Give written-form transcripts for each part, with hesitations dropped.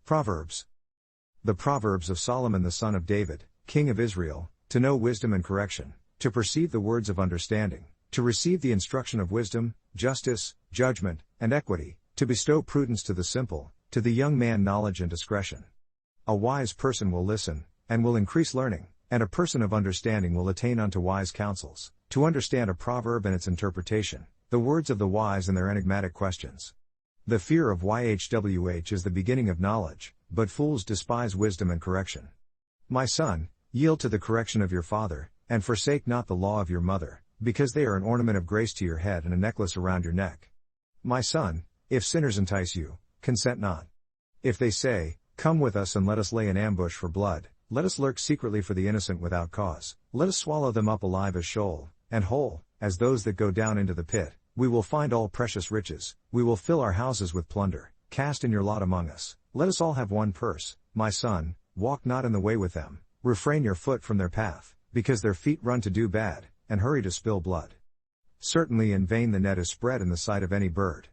Proverbs. The Proverbs of Solomon the son of David, king of Israel, to know wisdom and correction, to perceive the words of understanding, to receive the instruction of wisdom, justice, judgment, and equity, to bestow prudence to the simple, to the young man knowledge and discretion. A wise person will listen, and will increase learning, and a person of understanding will attain unto wise counsels, to understand a proverb and its interpretation, the words of the wise and their enigmatic questions. The fear of YHWH is the beginning of knowledge, but fools despise wisdom and correction. My son, yield to the correction of your father, and forsake not the law of your mother, because they are an ornament of grace to your head and a necklace around your neck. My son, if sinners entice you, consent not. If they say, come with us and let us lay an ambush for blood, let us lurk secretly for the innocent without cause, let us swallow them up alive as Sheol, and whole, as those that go down into the pit. We will find all precious riches, we will fill our houses with plunder, cast in your lot among us, let us all have one purse. My son, walk not in the way with them, refrain your foot from their path, because their feet run to do bad, and hurry to spill blood. Certainly in vain the net is spread in the sight of any bird.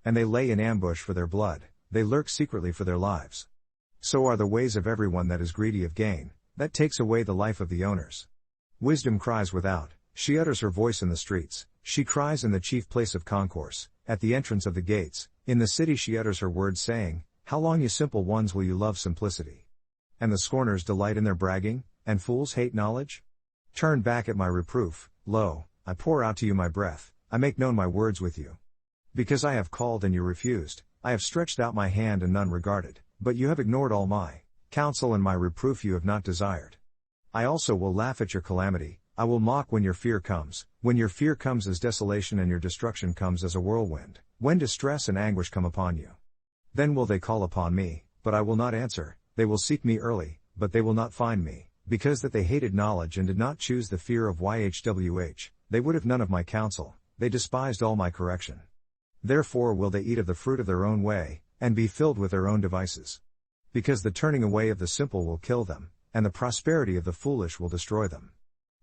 And they lay in ambush for their blood, they lurk secretly for their lives. So are the ways of everyone that is greedy of gain, that takes away the life of the owners. Wisdom cries without, she utters her voice in the streets. She cries in the chief place of concourse, at the entrance of the gates, in the city she utters her words saying, how long you simple ones will you love simplicity? And the scorners delight in their bragging, and fools hate knowledge? Turn back at my reproof, lo, I pour out to you my breath, I make known my words with you. Because I have called and you refused, I have stretched out my hand and none regarded, but you have ignored all my counsel and my reproof you have not desired. I also will laugh at your calamity, I will mock when your fear comes as desolation and your destruction comes as a whirlwind, when distress and anguish come upon you. Then will they call upon me, but I will not answer, they will seek me early, but they will not find me, because that they hated knowledge and did not choose the fear of YHWH, they would have none of my counsel, they despised all my correction. Therefore will they eat of the fruit of their own way, and be filled with their own devices. Because the turning away of the simple will kill them, and the prosperity of the foolish will destroy them.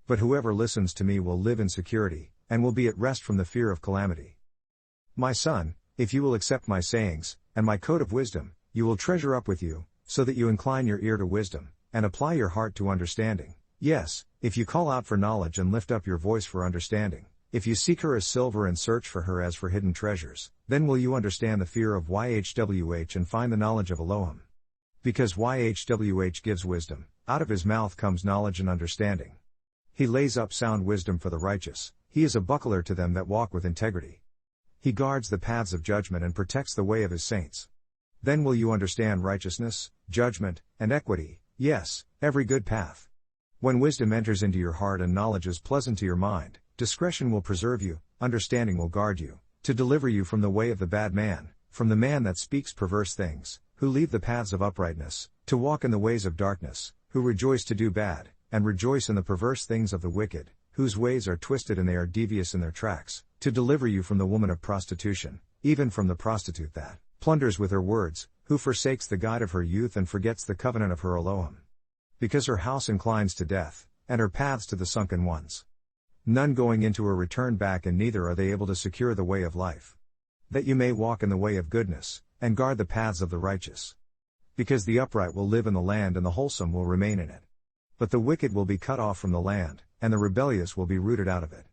But whoever listens to me will live in security, and will be at rest from the fear of calamity. My son, if you will accept my sayings, and my code of wisdom, you will treasure up with you, so that you incline your ear to wisdom, and apply your heart to understanding. Yes, if you call out for knowledge and lift up your voice for understanding, if you seek her as silver and search for her as for hidden treasures, then will you understand the fear of YHWH and find the knowledge of Elohim. Because YHWH gives wisdom, out of his mouth comes knowledge and understanding. He lays up sound wisdom for the righteous, he is a buckler to them that walk with integrity. He guards the paths of judgment and protects the way of his saints. Then will you understand righteousness, judgment, and equity, yes, every good path. When wisdom enters into your heart and knowledge is pleasant to your mind, discretion will preserve you, understanding will guard you, to deliver you from the way of the bad man, from the man that speaks perverse things, who leave the paths of uprightness, to walk in the ways of darkness, who rejoice to do bad, and rejoice in the perverse things of the wicked, whose ways are twisted and they are devious in their tracks, to deliver you from the woman of prostitution, even from the prostitute that plunders with her words, who forsakes the guide of her youth and forgets the covenant of her Elohim. Because her house inclines to death, and her paths to the sunken ones. None going into her return back, and neither are they able to secure the way of life. That you may walk in the way of goodness, and guard the paths of the righteous. Because the upright will live in the land and the wholesome will remain in it. But the wicked will be cut off from the land, and the rebellious will be rooted out of it.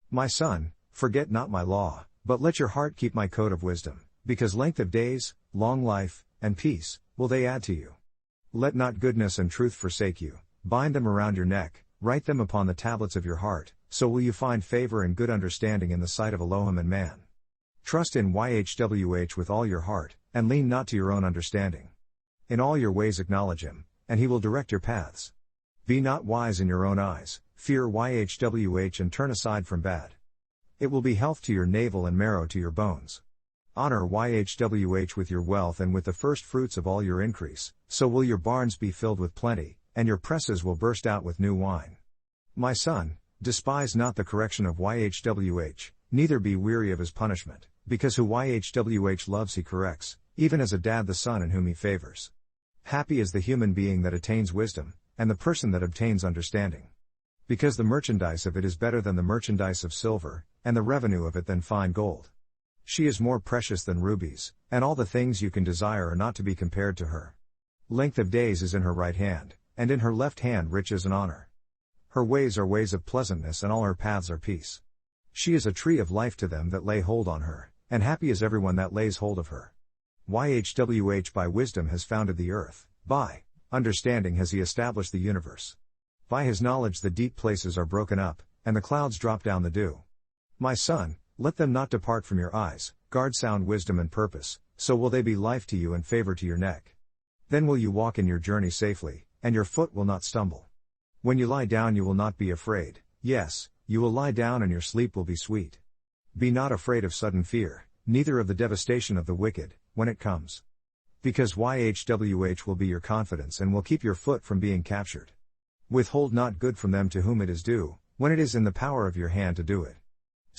My son, forget not my law, but let your heart keep my code of wisdom, because length of days, long life, and peace, will they add to you. Let not goodness and truth forsake you, bind them around your neck, write them upon the tablets of your heart, so will you find favor and good understanding in the sight of Elohim and man. Trust in YHWH with all your heart, and lean not to your own understanding. In all your ways acknowledge him, and he will direct your paths. Be not wise in your own eyes, fear YHWH and turn aside from bad. It will be health to your navel and marrow to your bones. Honor YHWH with your wealth and with the first fruits of all your increase, so will your barns be filled with plenty, and your presses will burst out with new wine. My son, despise not the correction of YHWH, neither be weary of his punishment, because who YHWH loves he corrects, even as a dad the son in whom he favors. Happy is the human being that attains wisdom, and the person that obtains understanding. Because the merchandise of it is better than the merchandise of silver, and the revenue of it than fine gold. She is more precious than rubies, and all the things you can desire are not to be compared to her. Length of days is in her right hand, and in her left hand riches and honor. Her ways are ways of pleasantness, and all her paths are peace. She is a tree of life to them that lay hold on her, and happy is everyone that lays hold of her. YHWH by wisdom has founded the earth, by understanding has he established the universe. By his knowledge the deep places are broken up, and the clouds drop down the dew. My son, let them not depart from your eyes, guard sound wisdom and purpose, so will they be life to you and favor to your neck. Then will you walk in your journey safely, and your foot will not stumble. When you lie down you will not be afraid, yes, you will lie down and your sleep will be sweet. Be not afraid of sudden fear, neither of the devastation of the wicked, when it comes. Because YHWH will be your confidence and will keep your foot from being captured. Withhold not good from them to whom it is due, when it is in the power of your hand to do it.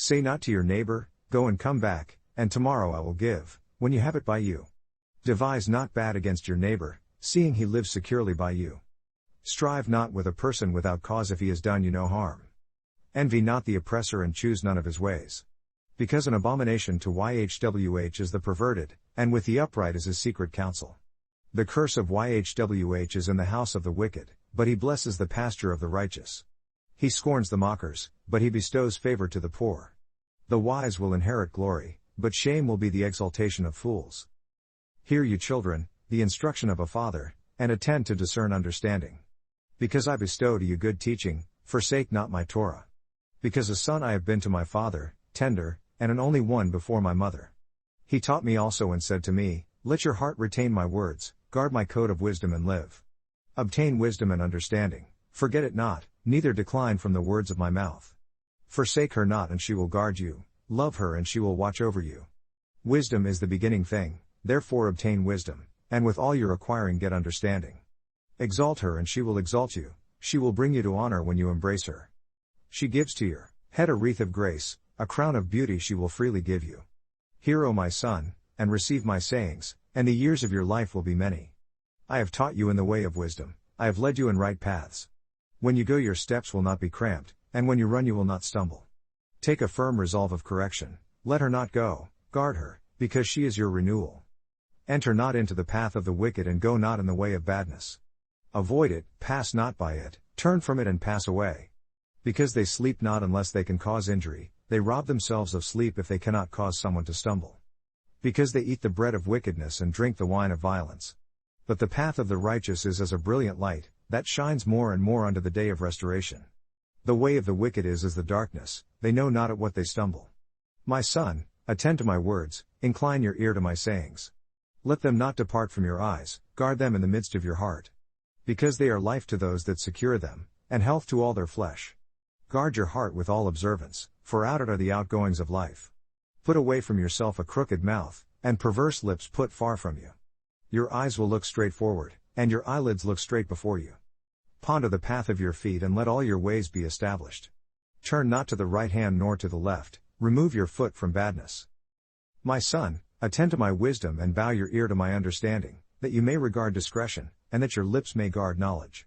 Say not to your neighbor, go and come back, and tomorrow I will give, when you have it by you. Devise not bad against your neighbor, seeing he lives securely by you. Strive not with a person without cause if he has done you no harm. Envy not the oppressor and choose none of his ways. Because an abomination to YHWH is the perverted, and with the upright is his secret counsel. The curse of YHWH is in the house of the wicked, but he blesses the pasture of the righteous. He scorns the mockers, but he bestows favor to the poor. The wise will inherit glory, but shame will be the exaltation of fools. Hear you children, the instruction of a father, and attend to discern understanding. Because I bestow to you good teaching, forsake not my Torah. Because a son I have been to my father, tender, and an only one before my mother. He taught me also and said to me, let your heart retain my words, guard my code of wisdom and live. Obtain wisdom and understanding, forget it not, neither decline from the words of my mouth. Forsake her not and she will guard you, love her and she will watch over you. Wisdom is the beginning thing, therefore obtain wisdom, and with all your acquiring get understanding. Exalt her and she will exalt you, she will bring you to honor when you embrace her. She gives to your head a wreath of grace, a crown of beauty she will freely give you. Hear, O my son, and receive my sayings, and the years of your life will be many. I have taught you in the way of wisdom, I have led you in right paths. When you go your steps will not be cramped, and when you run you will not stumble. Take a firm resolve of correction, let her not go, guard her, because she is your renewal. Enter not into the path of the wicked and go not in the way of badness. Avoid it, pass not by it, turn from it and pass away. Because they sleep not unless they can cause injury, they rob themselves of sleep if they cannot cause someone to stumble. Because they eat the bread of wickedness and drink the wine of violence. But the path of the righteous is as a brilliant light, that shines more and more unto the day of restoration. The way of the wicked is as the darkness, they know not at what they stumble. My son, attend to my words, incline your ear to my sayings. Let them not depart from your eyes, guard them in the midst of your heart. Because they are life to those that secure them, and health to all their flesh. Guard your heart with all observance, for out it are the outgoings of life. Put away from yourself a crooked mouth, and perverse lips put far from you. Your eyes will look straight forward, and your eyelids look straight before you. Ponder the path of your feet and let all your ways be established. Turn not to the right hand nor to the left, remove your foot from badness. My son, attend to my wisdom and bow your ear to my understanding, that you may regard discretion, and that your lips may guard knowledge.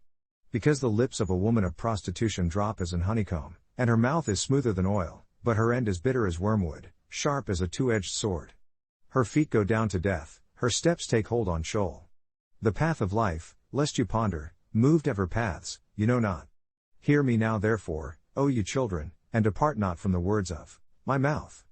Because the lips of a woman of prostitution drop as an honeycomb, and her mouth is smoother than oil, but her end is bitter as wormwood, sharp as a two-edged sword. Her feet go down to death, her steps take hold on Sheol. The path of life, lest you ponder, moved ever paths, you know not. Hear me now therefore, O you children, and depart not from the words of my mouth.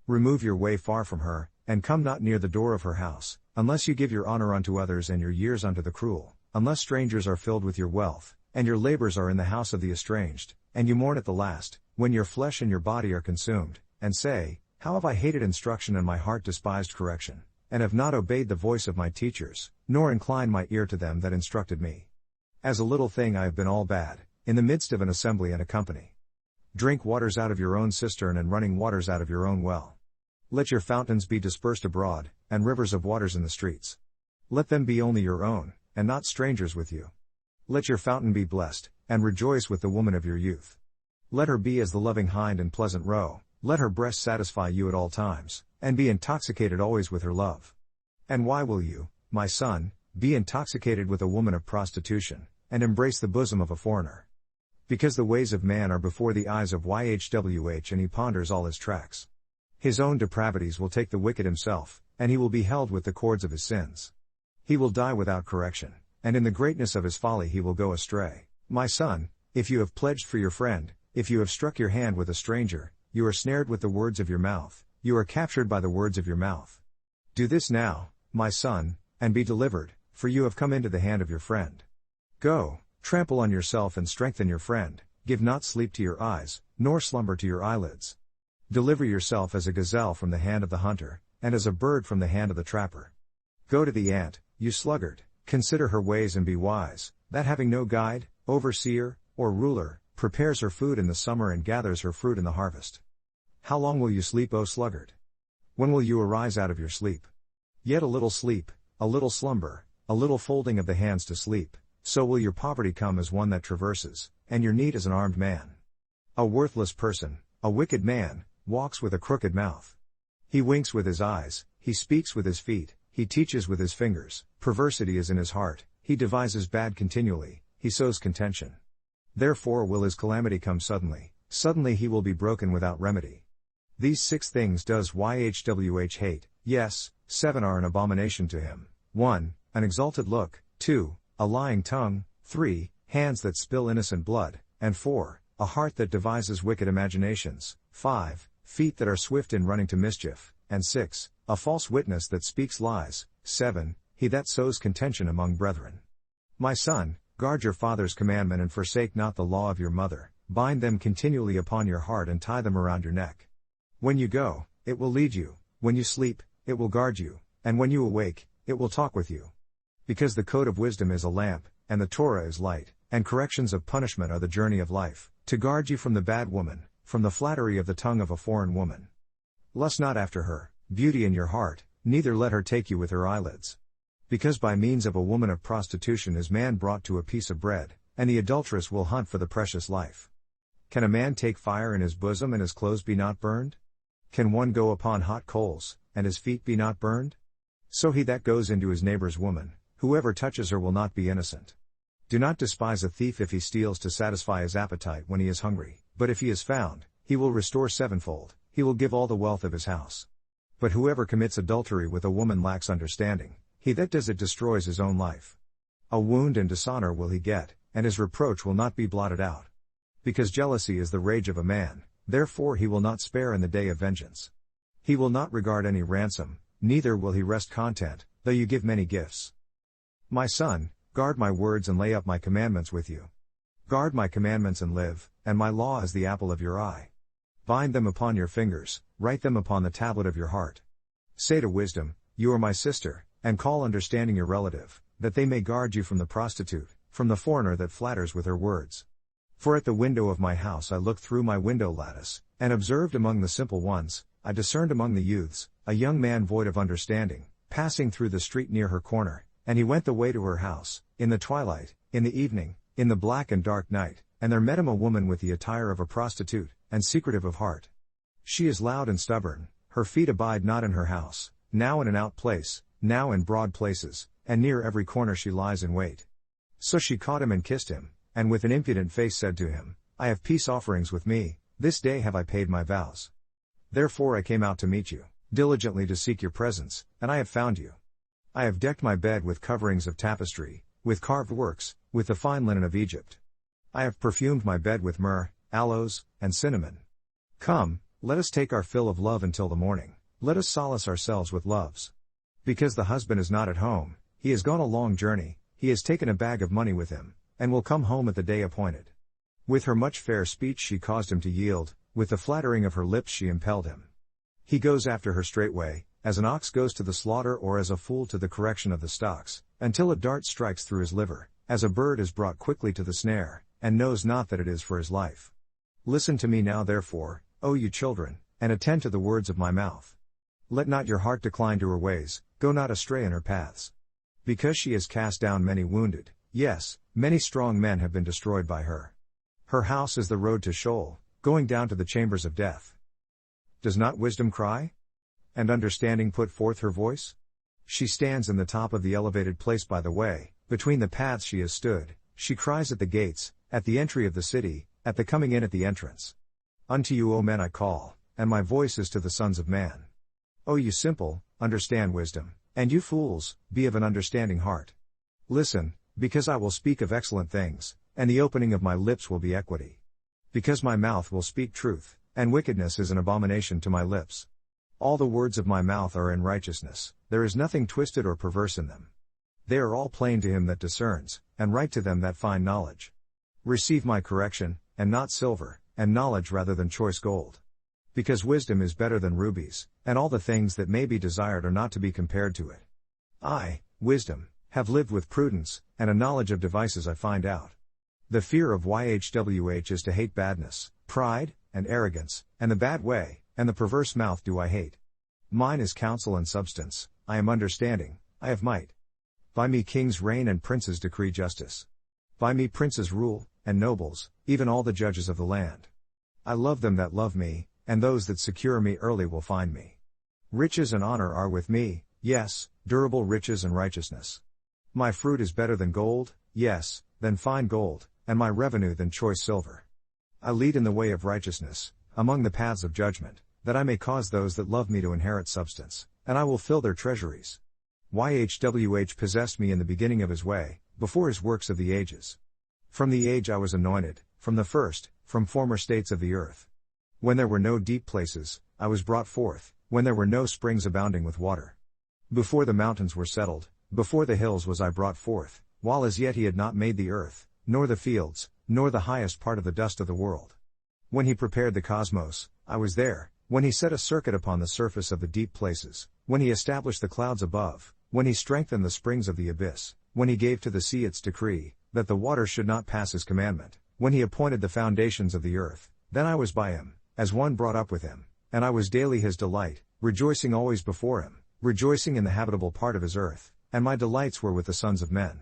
Remove your way far from her, and come not near the door of her house, unless you give your honor unto others and your years unto the cruel, unless strangers are filled with your wealth, and your labors are in the house of the estranged, and you mourn at the last, when your flesh and your body are consumed, and say, how have I hated instruction and my heart despised correction, and have not obeyed the voice of my teachers, nor inclined my ear to them that instructed me. As a little thing I have been all bad, in the midst of an assembly and a company. Drink waters out of your own cistern and running waters out of your own well. Let your fountains be dispersed abroad, and rivers of waters in the streets. Let them be only your own, and not strangers with you. Let your fountain be blessed, and rejoice with the woman of your youth. Let her be as the loving hind and pleasant roe, let her breast satisfy you at all times, and be intoxicated always with her love. And why will you, my son, be intoxicated with a woman of prostitution, and embrace the bosom of a foreigner? Because the ways of man are before the eyes of YHWH and he ponders all his tracks. His own depravities will take the wicked himself, and he will be held with the cords of his sins. He will die without correction, and in the greatness of his folly he will go astray. My son, if you have pledged for your friend, if you have struck your hand with a stranger, you are snared with the words of your mouth, you are captured by the words of your mouth. Do this now, my son, and be delivered, for you have come into the hand of your friend. Go, trample on yourself and strengthen your friend, give not sleep to your eyes, nor slumber to your eyelids. Deliver yourself as a gazelle from the hand of the hunter, and as a bird from the hand of the trapper. Go to the ant, you sluggard, consider her ways and be wise, that having no guide, overseer, or ruler, prepares her food in the summer and gathers her fruit in the harvest. How long will you sleep, O sluggard? When will you arise out of your sleep? Yet a little sleep, a little slumber, a little folding of the hands to sleep, so will your poverty come as one that traverses, and your need as an armed man. A worthless person, a wicked man, walks with a crooked mouth. He winks with his eyes, he speaks with his feet, he teaches with his fingers, perversity is in his heart, he devises bad continually, he sows contention. Therefore will his calamity come suddenly, suddenly he will be broken without remedy. These 6 things does YHWH hate, yes, 7 are an abomination to him. 1. An exalted look, 2. A lying tongue, 3. Hands that spill innocent blood, and 4. A heart that devises wicked imaginations, 5. Feet that are swift in running to mischief, and 6. A false witness that speaks lies, 7. He that sows contention among brethren. My son, guard your father's commandment and forsake not the law of your mother, bind them continually upon your heart and tie them around your neck. When you go, it will lead you, when you sleep, it will guard you, and when you awake, it will talk with you. Because the code of wisdom is a lamp, and the Torah is light, and corrections of punishment are the journey of life, to guard you from the bad woman, from the flattery of the tongue of a foreign woman. Lust not after her, beauty in your heart, neither let her take you with her eyelids. Because by means of a woman of prostitution is man brought to a piece of bread, and the adulteress will hunt for the precious life. Can a man take fire in his bosom and his clothes be not burned? Can one go upon hot coals, and his feet be not burned? So he that goes into his neighbor's woman, whoever touches her will not be innocent. Do not despise a thief if he steals to satisfy his appetite when he is hungry, but if he is found, he will restore 7-fold, he will give all the wealth of his house. But whoever commits adultery with a woman lacks understanding, he that does it destroys his own life. A wound and dishonor will he get, and his reproach will not be blotted out. Because jealousy is the rage of a man, therefore he will not spare in the day of vengeance. He will not regard any ransom, neither will he rest content, though you give many gifts. My son, guard my words and lay up my commandments with you. Guard my commandments and live, and my law is the apple of your eye. Bind them upon your fingers, write them upon the tablet of your heart. Say to wisdom, you are my sister, and call understanding your relative, that they may guard you from the prostitute, from the foreigner that flatters with her words. For at the window of my house I looked through my window lattice, and observed among the simple ones, I discerned among the youths, a young man void of understanding, passing through the street near her corner, and he went the way to her house, in the twilight, in the evening, in the black and dark night, and there met him a woman with the attire of a prostitute, and secretive of heart. She is loud and stubborn, her feet abide not in her house, now in an out place, now in broad places, and near every corner she lies in wait. So she caught him and kissed him, and with an impudent face said to him, I have peace offerings with me, this day have I paid my vows. Therefore I came out to meet you, diligently to seek your presence, and I have found you. I have decked my bed with coverings of tapestry, with carved works, with the fine linen of Egypt. I have perfumed my bed with myrrh, aloes, and cinnamon. Come, let us take our fill of love until the morning, let us solace ourselves with loves. Because the husband is not at home, he has gone a long journey, he has taken a bag of money with him, and will come home at the day appointed. With her much fair speech she caused him to yield, with the flattering of her lips she impelled him. He goes after her straightway, as an ox goes to the slaughter or as a fool to the correction of the stocks, until a dart strikes through his liver, as a bird is brought quickly to the snare, and knows not that it is for his life. Listen to me now therefore, O you children, and attend to the words of my mouth. Let not your heart decline to her ways, go not astray in her paths. Because she has cast down many wounded, yes, many strong men have been destroyed by her. Her house is the road to Sheol, going down to the chambers of death. Does not wisdom cry? And understanding put forth her voice? She stands in the top of the elevated place by the way, between the paths she has stood, she cries at the gates, at the entry of the city, at the coming in at the entrance. Unto you O men I call, and my voice is to the sons of man. O you simple, understand wisdom, and you fools, be of an understanding heart. Listen, because I will speak of excellent things, and the opening of my lips will be equity. Because my mouth will speak truth, and wickedness is an abomination to my lips. All the words of my mouth are in righteousness, there is nothing twisted or perverse in them. They are all plain to him that discerns, and right to them that find knowledge. Receive my correction, and not silver, and knowledge rather than choice gold. Because wisdom is better than rubies, and all the things that may be desired are not to be compared to it. I, wisdom, have lived with prudence, and a knowledge of devices I find out. The fear of YHWH is to hate badness, pride, and arrogance, and the bad way, and the perverse mouth do I hate. Mine is counsel and substance, I am understanding, I have might. By me kings reign and princes decree justice. By me princes rule, and nobles, even all the judges of the land. I love them that love me, and those that secure me early will find me. Riches and honor are with me, yes, durable riches and righteousness. My fruit is better than gold, yes, than fine gold, and my revenue than choice silver. I lead in the way of righteousness, among the paths of judgment, that I may cause those that love me to inherit substance, and I will fill their treasuries. YHWH possessed me in the beginning of his way, before his works of the ages. From the age I was anointed, from the first, from former states of the earth. When there were no deep places, I was brought forth, when there were no springs abounding with water. Before the mountains were settled, before the hills was I brought forth, while as yet he had not made the earth, nor the fields, nor the highest part of the dust of the world. When he prepared the cosmos, I was there, when he set a circuit upon the surface of the deep places, when he established the clouds above, when he strengthened the springs of the abyss, when he gave to the sea its decree, that the waters should not pass his commandment, when he appointed the foundations of the earth, then I was by him, as one brought up with him, and I was daily his delight, rejoicing always before him, rejoicing in the habitable part of his earth, and my delights were with the sons of men.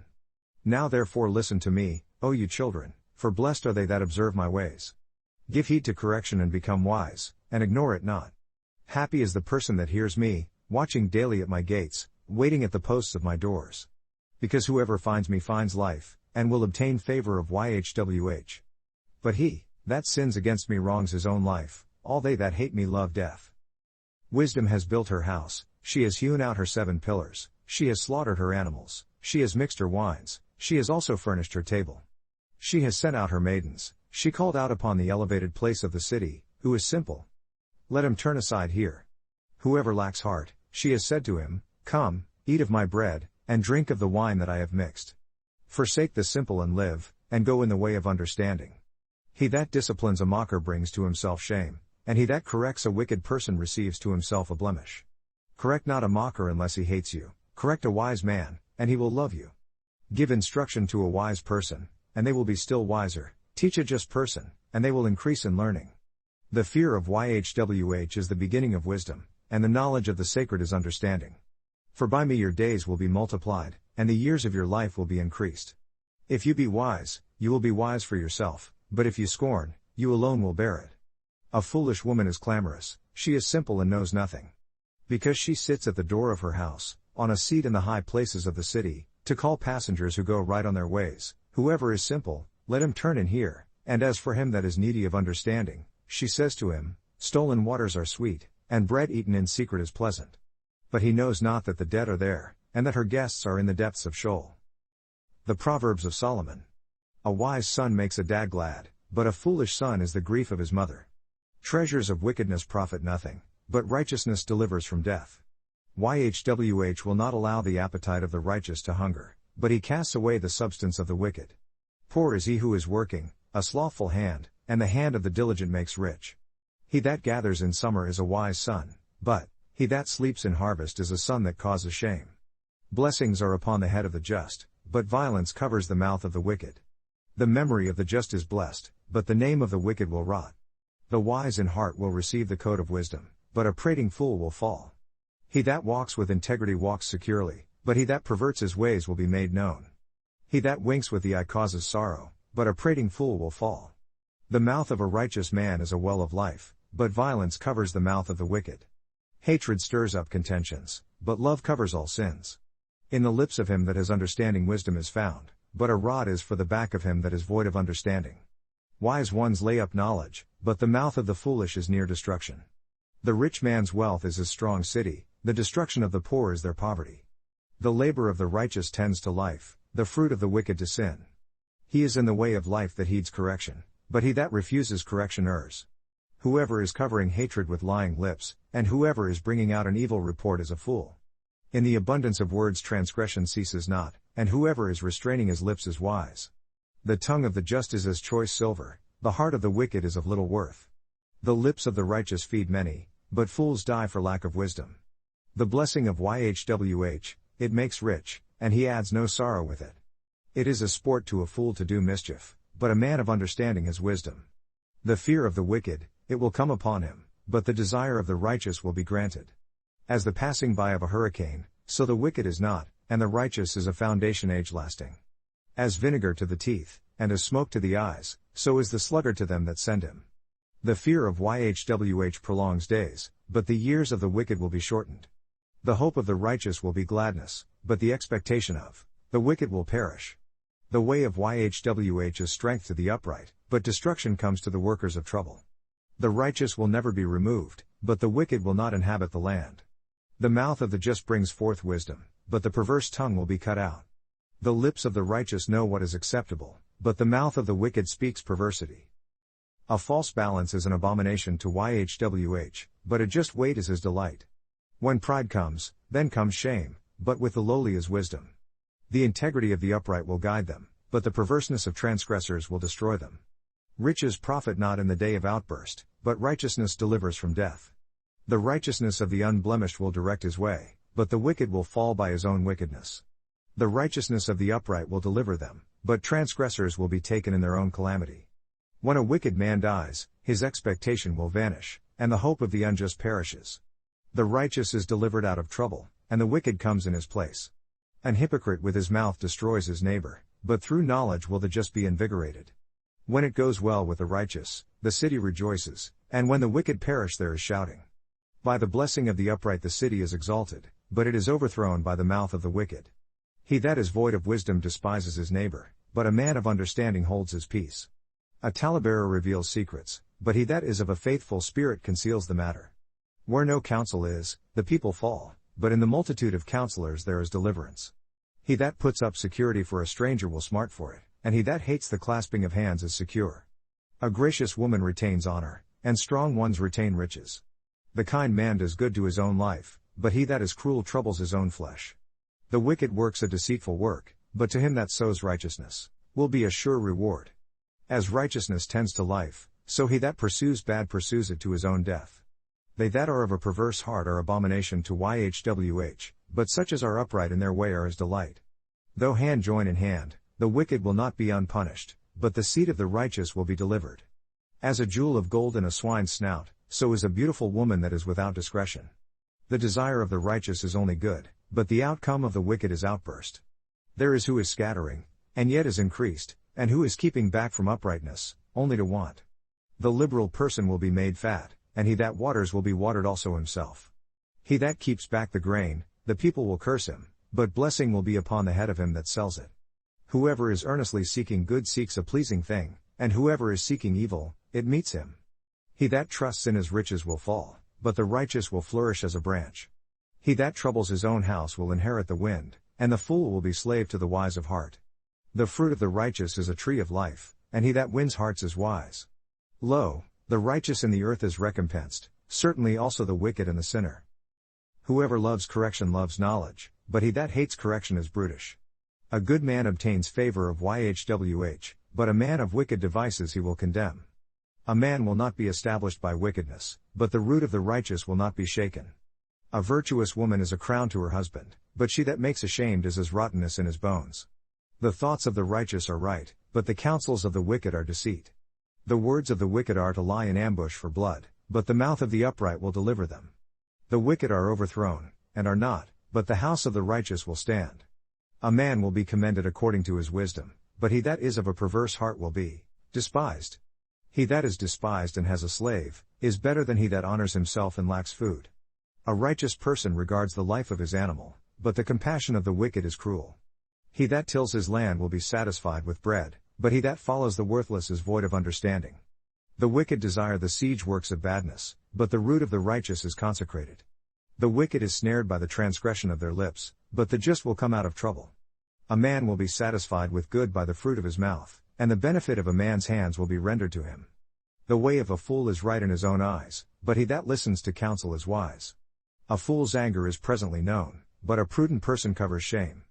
Now therefore listen to me, O you children, for blessed are they that observe my ways. Give heed to correction and become wise, and ignore it not. Happy is the person that hears me, watching daily at my gates, waiting at the posts of my doors. Because whoever finds me finds life, and will obtain favor of YHWH. But he that sins against me wrongs his own life, all they that hate me love death. Wisdom has built her house, she has hewn out her 7 pillars, she has slaughtered her animals, she has mixed her wines, she has also furnished her table. She has sent out her maidens, she called out upon the elevated place of the city, who is simple. Let him turn aside here. Whoever lacks heart, she has said to him, come, eat of my bread, and drink of the wine that I have mixed. Forsake the simple and live, and go in the way of understanding. He that disciplines a mocker brings to himself shame, and he that corrects a wicked person receives to himself a blemish. Correct not a mocker unless he hates you, correct a wise man, and he will love you. Give instruction to a wise person, and they will be still wiser, teach a just person, and they will increase in learning. The fear of YHWH is the beginning of wisdom, and the knowledge of the sacred is understanding. For by me your days will be multiplied, and the years of your life will be increased. If you be wise, you will be wise for yourself, but if you scorn, you alone will bear it. A foolish woman is clamorous, she is simple and knows nothing. Because she sits at the door of her house, on a seat in the high places of the city, to call passengers who go right on their ways, whoever is simple, let him turn and hear, and as for him that is needy of understanding, she says to him, stolen waters are sweet, and bread eaten in secret is pleasant. But he knows not that the dead are there, and that her guests are in the depths of Sheol. The Proverbs of Solomon. A wise son makes a dad glad, but a foolish son is the grief of his mother. Treasures of wickedness profit nothing, but righteousness delivers from death. YHWH will not allow the appetite of the righteous to hunger, but he casts away the substance of the wicked. Poor is he who is working, a slothful hand, and the hand of the diligent makes rich. He that gathers in summer is a wise son, but he that sleeps in harvest is a son that causes shame. Blessings are upon the head of the just, but violence covers the mouth of the wicked. The memory of the just is blessed, but the name of the wicked will rot. The wise in heart will receive the coat of wisdom, but a prating fool will fall. He that walks with integrity walks securely, but he that perverts his ways will be made known. He that winks with the eye causes sorrow, but a prating fool will fall. The mouth of a righteous man is a well of life, but violence covers the mouth of the wicked. Hatred stirs up contentions, but love covers all sins. In the lips of him that has understanding wisdom is found, but a rod is for the back of him that is void of understanding. Wise ones lay up knowledge, but the mouth of the foolish is near destruction. The rich man's wealth is his strong city, the destruction of the poor is their poverty. The labor of the righteous tends to life, the fruit of the wicked to sin. He is in the way of life that heeds correction, but he that refuses correction errs. Whoever is covering hatred with lying lips, and whoever is bringing out an evil report is a fool. In the abundance of words transgression ceases not, and whoever is restraining his lips is wise. The tongue of the just is as choice silver, the heart of the wicked is of little worth. The lips of the righteous feed many, but fools die for lack of wisdom. The blessing of YHWH, it makes rich, and he adds no sorrow with it. It is a sport to a fool to do mischief, but a man of understanding has wisdom. The fear of the wicked, it will come upon him, but the desire of the righteous will be granted. As the passing by of a hurricane, so the wicked is not, and the righteous is a foundation age-lasting. As vinegar to the teeth, and as smoke to the eyes, so is the sluggard to them that send him. The fear of YHWH prolongs days, but the years of the wicked will be shortened. The hope of the righteous will be gladness, but the expectation of the wicked will perish. The way of YHWH is strength to the upright, but destruction comes to the workers of trouble. The righteous will never be removed, but the wicked will not inhabit the land. The mouth of the just brings forth wisdom, but the perverse tongue will be cut out. The lips of the righteous know what is acceptable, but the mouth of the wicked speaks perversity. A false balance is an abomination to YHWH, but a just weight is his delight. When pride comes, then comes shame, but with the lowly is wisdom. The integrity of the upright will guide them, but the perverseness of transgressors will destroy them. Riches profit not in the day of outburst, but righteousness delivers from death. The righteousness of the unblemished will direct his way, but the wicked will fall by his own wickedness. The righteousness of the upright will deliver them, but transgressors will be taken in their own calamity. When a wicked man dies, his expectation will vanish, and the hope of the unjust perishes. The righteous is delivered out of trouble, and the wicked comes in his place. An hypocrite with his mouth destroys his neighbor, but through knowledge will the just be invigorated. When it goes well with the righteous, the city rejoices, and when the wicked perish there is shouting. By the blessing of the upright the city is exalted, but it is overthrown by the mouth of the wicked. He that is void of wisdom despises his neighbor, but a man of understanding holds his peace. A talebearer reveals secrets, but he that is of a faithful spirit conceals the matter. Where no counsel is, the people fall, but in the multitude of counselors there is deliverance. He that puts up security for a stranger will smart for it, and he that hates the clasping of hands is secure. A gracious woman retains honor, and strong ones retain riches. The kind man does good to his own life, but he that is cruel troubles his own flesh. The wicked works a deceitful work, but to him that sows righteousness will be a sure reward. As righteousness tends to life, so he that pursues bad pursues it to his own death. They that are of a perverse heart are abomination to YHWH, but such as are upright in their way are his delight. Though hand join in hand, the wicked will not be unpunished, but the seed of the righteous will be delivered. As a jewel of gold in a swine's snout, so is a beautiful woman that is without discretion. The desire of the righteous is only good, but the outcome of the wicked is outburst. There is who is scattering, and yet is increased, and who is keeping back from uprightness, only to want. The liberal person will be made fat, and he that waters will be watered also himself. He that keeps back the grain, the people will curse him, but blessing will be upon the head of him that sells it. Whoever is earnestly seeking good seeks a pleasing thing, and whoever is seeking evil, it meets him. He that trusts in his riches will fall, but the righteous will flourish as a branch. He that troubles his own house will inherit the wind, and the fool will be slave to the wise of heart. The fruit of the righteous is a tree of life, and he that wins hearts is wise. Lo, the righteous in the earth is recompensed, certainly also the wicked and the sinner. Whoever loves correction loves knowledge, but he that hates correction is brutish. A good man obtains favor of YHWH, but a man of wicked devices he will condemn. A man will not be established by wickedness, but the root of the righteous will not be shaken. A virtuous woman is a crown to her husband, but she that makes ashamed is as rottenness in his bones. The thoughts of the righteous are right, but the counsels of the wicked are deceit. The words of the wicked are to lie in ambush for blood, but the mouth of the upright will deliver them. The wicked are overthrown, and are not, but the house of the righteous will stand. A man will be commended according to his wisdom, but he that is of a perverse heart will be despised. He that is despised and has a slave, is better than he that honors himself and lacks food. A righteous person regards the life of his animal, but the compassion of the wicked is cruel. He that tills his land will be satisfied with bread, but he that follows the worthless is void of understanding. The wicked desire the siege works of badness, but the root of the righteous is consecrated. The wicked is snared by the transgression of their lips, but the just will come out of trouble. A man will be satisfied with good by the fruit of his mouth, and the benefit of a man's hands will be rendered to him. The way of a fool is right in his own eyes, but he that listens to counsel is wise. A fool's anger is presently known, but a prudent person covers shame.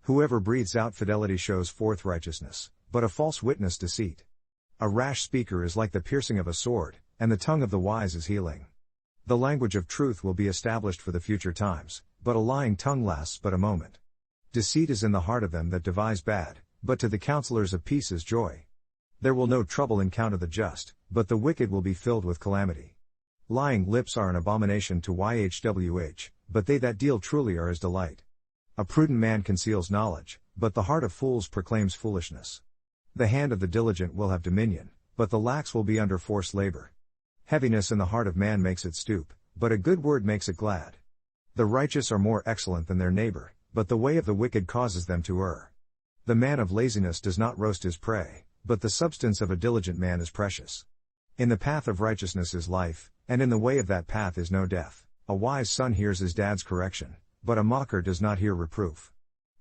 Whoever breathes out fidelity shows forth righteousness, but a false witness deceit. A rash speaker is like the piercing of a sword, and the tongue of the wise is healing. The language of truth will be established for the future times, but a lying tongue lasts but a moment. Deceit is in the heart of them that devise bad, but to the counselors of peace is joy. There will no trouble encounter the just, but the wicked will be filled with calamity. Lying lips are an abomination to YHWH, but they that deal truly are his delight. A prudent man conceals knowledge, but the heart of fools proclaims foolishness. The hand of the diligent will have dominion, but the lax will be under forced labor. Heaviness in the heart of man makes it stoop, but a good word makes it glad. The righteous are more excellent than their neighbor, but the way of the wicked causes them to err. The man of laziness does not roast his prey, but the substance of a diligent man is precious. In the path of righteousness is life, and in the way of that path is no death. A wise son hears his dad's correction, but a mocker does not hear reproof.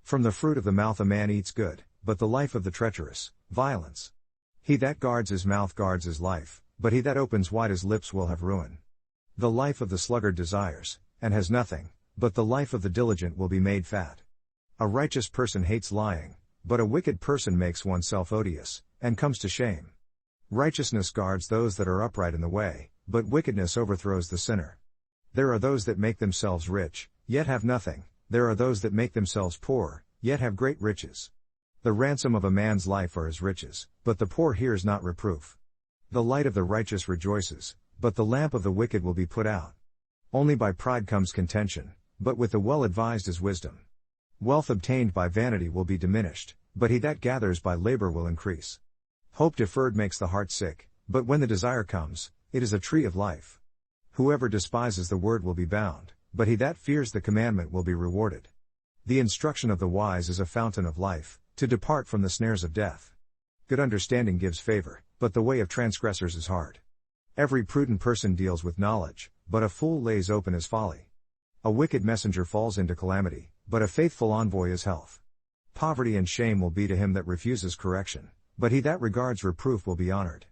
From the fruit of the mouth a man eats good, but the life of the treacherous, violence. He that guards his mouth guards his life, but he that opens wide his lips will have ruin. The life of the sluggard desires, and has nothing, but the life of the diligent will be made fat. A righteous person hates lying, but a wicked person makes oneself odious, and comes to shame. Righteousness guards those that are upright in the way, but wickedness overthrows the sinner. There are those that make themselves rich, yet have nothing, there are those that make themselves poor, yet have great riches. The ransom of a man's life are his riches, but the poor hears not reproof. The light of the righteous rejoices, but the lamp of the wicked will be put out. Only by pride comes contention, but with the well-advised is wisdom. Wealth obtained by vanity will be diminished, but he that gathers by labor will increase. Hope deferred makes the heart sick, but when the desire comes, it is a tree of life. Whoever despises the word will be bound, but he that fears the commandment will be rewarded. The instruction of the wise is a fountain of life, to depart from the snares of death. Good understanding gives favor, but the way of transgressors is hard. Every prudent person deals with knowledge, but a fool lays open his folly. A wicked messenger falls into calamity, but a faithful envoy is health. Poverty and shame will be to him that refuses correction, but he that regards reproof will be honored.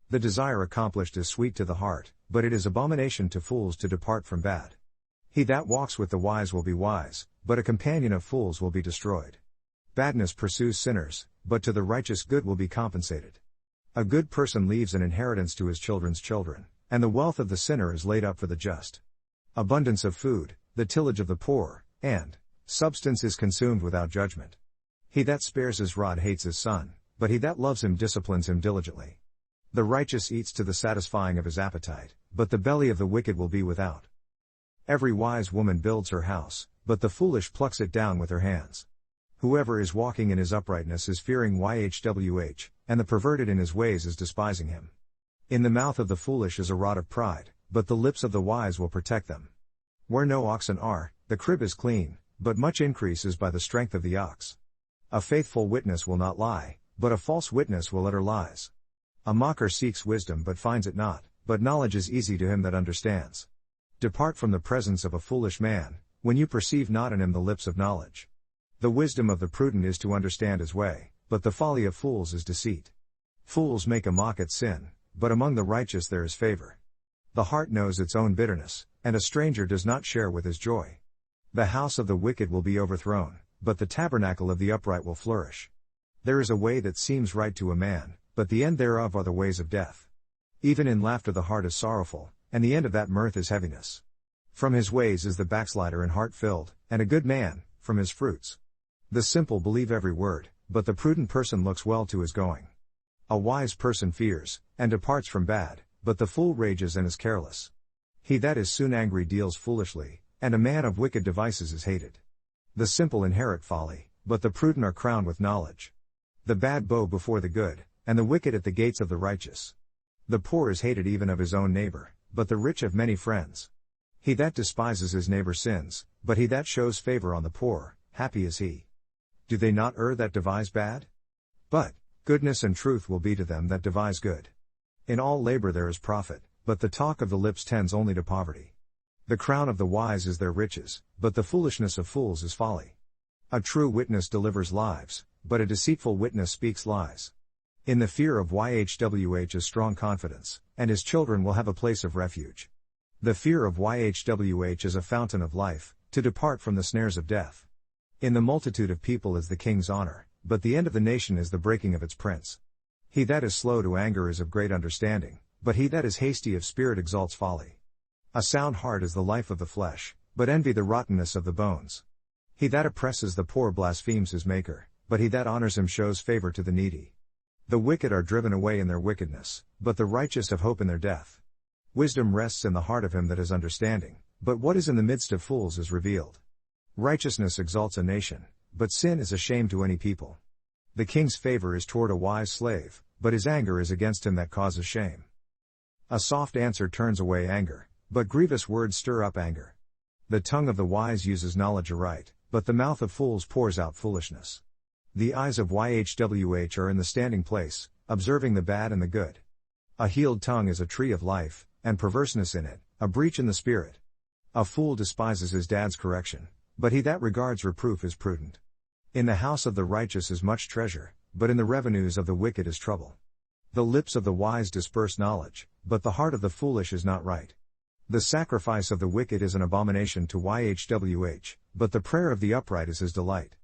The desire accomplished is sweet to the heart, but it is abomination to fools to depart from bad. He that walks with the wise will be wise, but a companion of fools will be destroyed. Badness pursues sinners, but to the righteous good will be compensated. A good person leaves an inheritance to his children's children, and the wealth of the sinner is laid up for the just. Abundance of food, the tillage of the poor, and substance is consumed without judgment. He that spares his rod hates his son, but he that loves him disciplines him diligently. The righteous eats to the satisfying of his appetite, but the belly of the wicked will be without. Every wise woman builds her house, but the foolish plucks it down with her hands. Whoever is walking in his uprightness is fearing YHWH, and the perverted in his ways is despising him. In the mouth of the foolish is a rod of pride, but the lips of the wise will protect them. Where no oxen are, the crib is clean, but much increase is by the strength of the ox. A faithful witness will not lie, but a false witness will utter lies. A mocker seeks wisdom but finds it not, but knowledge is easy to him that understands. Depart from the presence of a foolish man, when you perceive not in him the lips of knowledge. The wisdom of the prudent is to understand his way, but the folly of fools is deceit. Fools make a mock at sin, but among the righteous there is favor. The heart knows its own bitterness, and a stranger does not share with his joy. The house of the wicked will be overthrown, but the tabernacle of the upright will flourish. There is a way that seems right to a man, but the end thereof are the ways of death. Even in laughter the heart is sorrowful, and the end of that mirth is heaviness. From his ways is the backslider and heart filled, and a good man, from his fruits. The simple believe every word, but the prudent person looks well to his going. A wise person fears, and departs from bad, but the fool rages and is careless. He that is soon angry deals foolishly, and a man of wicked devices is hated. The simple inherit folly, but the prudent are crowned with knowledge. The bad bow before the good, and the wicked at the gates of the righteous. The poor is hated even of his own neighbor, but the rich have many friends. He that despises his neighbor sins, but he that shows favor on the poor, happy is he. Do they not err that devise bad? But goodness and truth will be to them that devise good. In all labor there is profit, but the talk of the lips tends only to poverty. The crown of the wise is their riches, but the foolishness of fools is folly. A true witness delivers lives, but a deceitful witness speaks lies. In the fear of YHWH is strong confidence, and his children will have a place of refuge. The fear of YHWH is a fountain of life, to depart from the snares of death. In the multitude of people is the king's honor, but the end of the nation is the breaking of its prince. He that is slow to anger is of great understanding, but he that is hasty of spirit exalts folly. A sound heart is the life of the flesh, but envy the rottenness of the bones. He that oppresses the poor blasphemes his Maker, but he that honors him shows favor to the needy. The wicked are driven away in their wickedness, but the righteous have hope in their death. Wisdom rests in the heart of him that has understanding, but what is in the midst of fools is revealed. Righteousness exalts a nation, but sin is a shame to any people. The king's favor is toward a wise slave, but his anger is against him that causes shame. A soft answer turns away anger, but grievous words stir up anger. The tongue of the wise uses knowledge aright, but the mouth of fools pours out foolishness. The eyes of YHWH are in the standing place, observing the bad and the good. A healed tongue is a tree of life, and perverseness in it, a breach in the spirit. A fool despises his dad's correction, but he that regards reproof is prudent. In the house of the righteous is much treasure, but in the revenues of the wicked is trouble. The lips of the wise disperse knowledge, but the heart of the foolish is not right. The sacrifice of the wicked is an abomination to YHWH, but the prayer of the upright is his delight.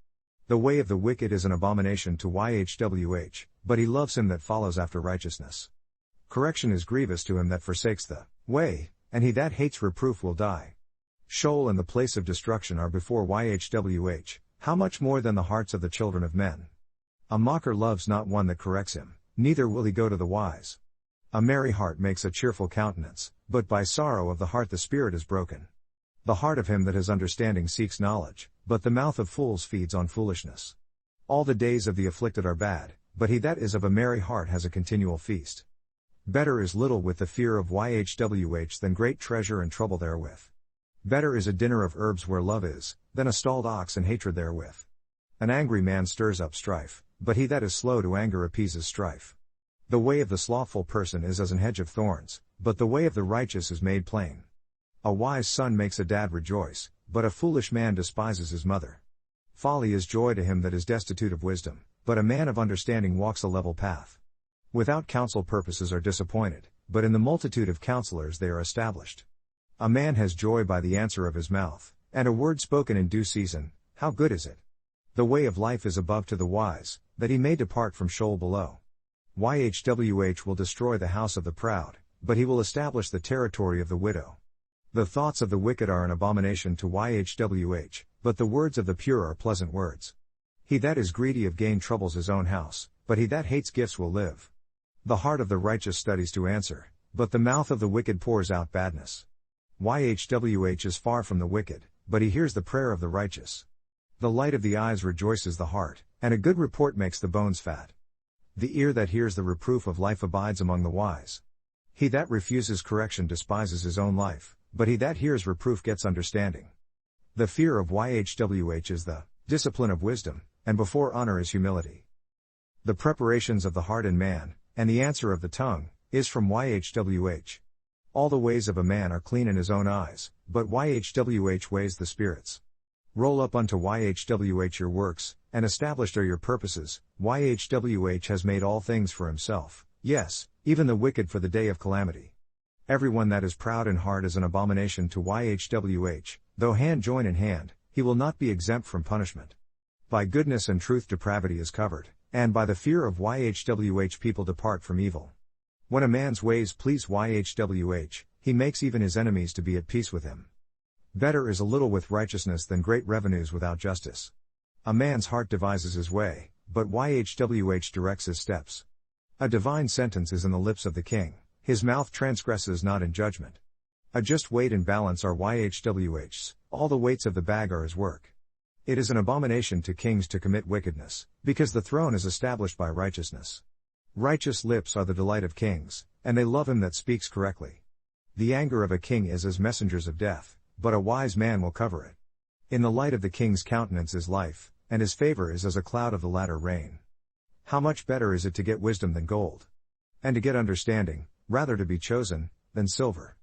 The way of the wicked is an abomination to YHWH, but he loves him that follows after righteousness. Correction is grievous to him that forsakes the way, and he that hates reproof will die. Sheol and the place of destruction are before YHWH, how much more than the hearts of the children of men. A mocker loves not one that corrects him, neither will he go to the wise. A merry heart makes a cheerful countenance, but by sorrow of the heart the spirit is broken. The heart of him that has understanding seeks knowledge, but the mouth of fools feeds on foolishness. All the days of the afflicted are bad, but he that is of a merry heart has a continual feast. Better is little with the fear of YHWH than great treasure and trouble therewith. Better is a dinner of herbs where love is, than a stalled ox and hatred therewith. An angry man stirs up strife, but he that is slow to anger appeases strife. The way of the slothful person is as an hedge of thorns, but the way of the righteous is made plain. A wise son makes a dad rejoice, but a foolish man despises his mother. Folly is joy to him that is destitute of wisdom, but a man of understanding walks a level path. Without counsel purposes are disappointed, but in the multitude of counselors they are established. A man has joy by the answer of his mouth, and a word spoken in due season, how good is it? The way of life is above to the wise, that he may depart from Sheol below. YHWH will destroy the house of the proud, but he will establish the territory of the widow. The thoughts of the wicked are an abomination to YHWH, but the words of the pure are pleasant words. He that is greedy of gain troubles his own house, but he that hates gifts will live. The heart of the righteous studies to answer, but the mouth of the wicked pours out badness. YHWH is far from the wicked, but he hears the prayer of the righteous. The light of the eyes rejoices the heart, and a good report makes the bones fat. The ear that hears the reproof of life abides among the wise. He that refuses correction despises his own life, but he that hears reproof gets understanding. The fear of YHWH is the discipline of wisdom, and before honor is humility. The preparations of the heart in man, and the answer of the tongue, is from YHWH. All the ways of a man are clean in his own eyes, but YHWH weighs the spirits. Roll up unto YHWH your works, and established are your purposes. YHWH has made all things for himself, yes, even the wicked for the day of calamity. Everyone that is proud in heart is an abomination to YHWH, though hand join in hand, he will not be exempt from punishment. By goodness and truth depravity is covered, and by the fear of YHWH people depart from evil. When a man's ways please YHWH, he makes even his enemies to be at peace with him. Better is a little with righteousness than great revenues without justice. A man's heart devises his way, but YHWH directs his steps. A divine sentence is in the lips of the king, his mouth transgresses not in judgment. A just weight and balance are YHWH's, all the weights of the bag are his work. It is an abomination to kings to commit wickedness, because the throne is established by righteousness. Righteous lips are the delight of kings, and they love him that speaks correctly. The anger of a king is as messengers of death, but a wise man will cover it. In the light of the king's countenance is life, and his favor is as a cloud of the latter rain. How much better is it to get wisdom than gold? And to get understanding, rather to be chosen, than silver.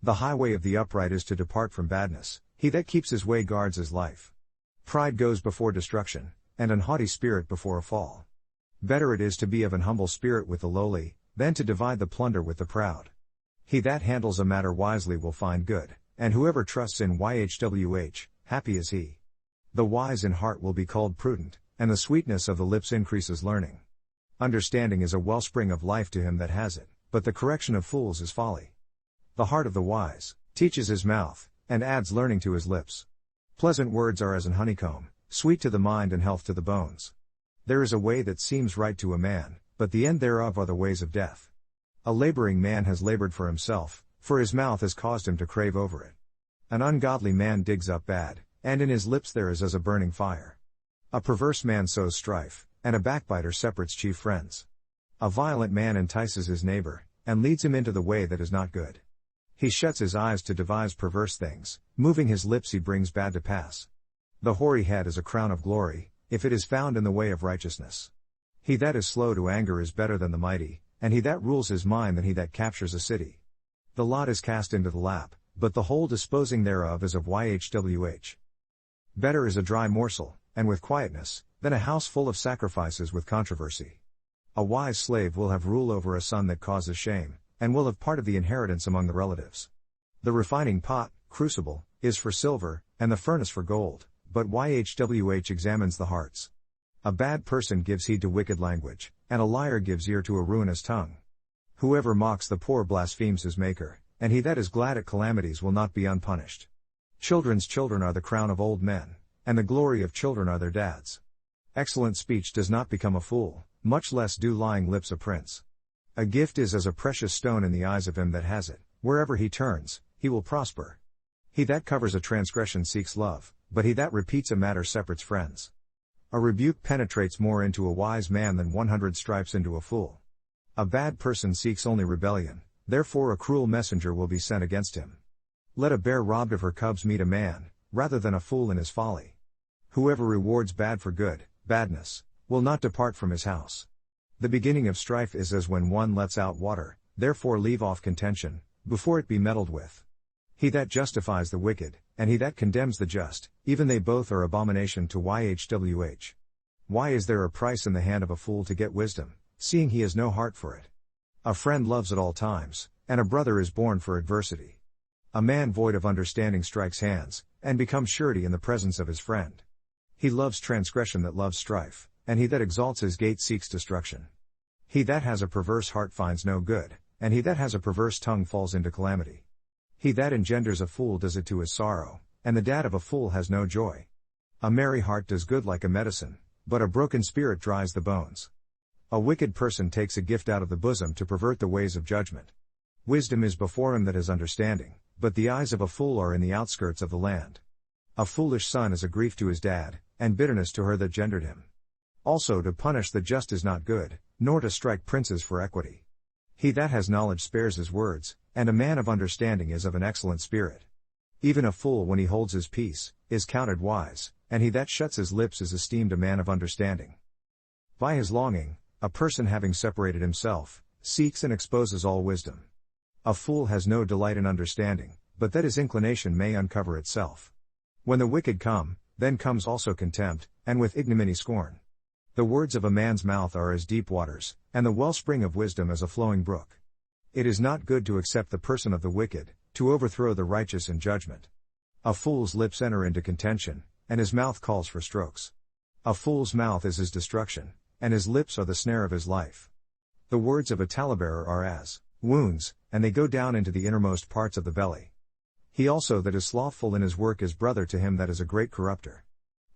The highway of the upright is to depart from badness, he that keeps his way guards his life. Pride goes before destruction, and an haughty spirit before a fall. Better it is to be of an humble spirit with the lowly, than to divide the plunder with the proud. He that handles a matter wisely will find good, and whoever trusts in YHWH, happy is he. The wise in heart will be called prudent, and the sweetness of the lips increases learning. Understanding is a wellspring of life to him that has it, but the correction of fools is folly. The heart of the wise teaches his mouth, and adds learning to his lips. Pleasant words are as an honeycomb, sweet to the mind and health to the bones. There is a way that seems right to a man, but the end thereof are the ways of death. A laboring man has labored for himself, for his mouth has caused him to crave over it. An ungodly man digs up bad, and in his lips there is as a burning fire. A perverse man sows strife, and a backbiter separates chief friends. A violent man entices his neighbor, and leads him into the way that is not good. He shuts his eyes to devise perverse things, moving his lips he brings bad to pass. The hoary head is a crown of glory, if it is found in the way of righteousness. He that is slow to anger is better than the mighty, and he that rules his mind than he that captures a city. The lot is cast into the lap, but the whole disposing thereof is of YHWH. Better is a dry morsel, and with quietness, than a house full of sacrifices with controversy. A wise slave will have rule over a son that causes shame, and will have part of the inheritance among the relatives. The refining pot, crucible, is for silver, and the furnace for gold, but YHWH examines the hearts. A bad person gives heed to wicked language, and a liar gives ear to a ruinous tongue. Whoever mocks the poor blasphemes his Maker, and he that is glad at calamities will not be unpunished. Children's children are the crown of old men, and the glory of children are their dads. Excellent speech does not become a fool, much less do lying lips a prince. A gift is as a precious stone in the eyes of him that has it, wherever he turns, he will prosper. He that covers a transgression seeks love, but he that repeats a matter separates friends. A rebuke penetrates more into a wise man than 100 stripes into a fool. A bad person seeks only rebellion, therefore a cruel messenger will be sent against him. Let a bear robbed of her cubs meet a man, rather than a fool in his folly. Whoever rewards bad for good, badness, will not depart from his house. The beginning of strife is as when one lets out water, therefore leave off contention, before it be meddled with. He that justifies the wicked, and he that condemns the just, even they both are abomination to YHWH. Why is there a price in the hand of a fool to get wisdom, seeing he has no heart for it? A friend loves at all times, and a brother is born for adversity. A man void of understanding strikes hands, and becomes surety in the presence of his friend. He loves transgression that loves strife, and he that exalts his gate seeks destruction. He that has a perverse heart finds no good, and he that has a perverse tongue falls into calamity. He that engenders a fool does it to his sorrow, and the dad of a fool has no joy. A merry heart does good like a medicine, but a broken spirit dries the bones. A wicked person takes a gift out of the bosom to pervert the ways of judgment. Wisdom is before him that has understanding, but the eyes of a fool are in the outskirts of the land. A foolish son is a grief to his dad, and bitterness to her that gendered him. Also to punish the just is not good, nor to strike princes for equity. He that has knowledge spares his words, and a man of understanding is of an excellent spirit. Even a fool when he holds his peace, is counted wise, and he that shuts his lips is esteemed a man of understanding. By his longing, a person having separated himself, seeks and exposes all wisdom. A fool has no delight in understanding, but that his inclination may uncover itself. When the wicked come, then comes also contempt, and with ignominy scorn. The words of a man's mouth are as deep waters, and the wellspring of wisdom as a flowing brook. It is not good to accept the person of the wicked, to overthrow the righteous in judgment. A fool's lips enter into contention, and his mouth calls for strokes. A fool's mouth is his destruction, and his lips are the snare of his life. The words of a talebearer are as wounds, and they go down into the innermost parts of the belly. He also that is slothful in his work is brother to him that is a great corrupter.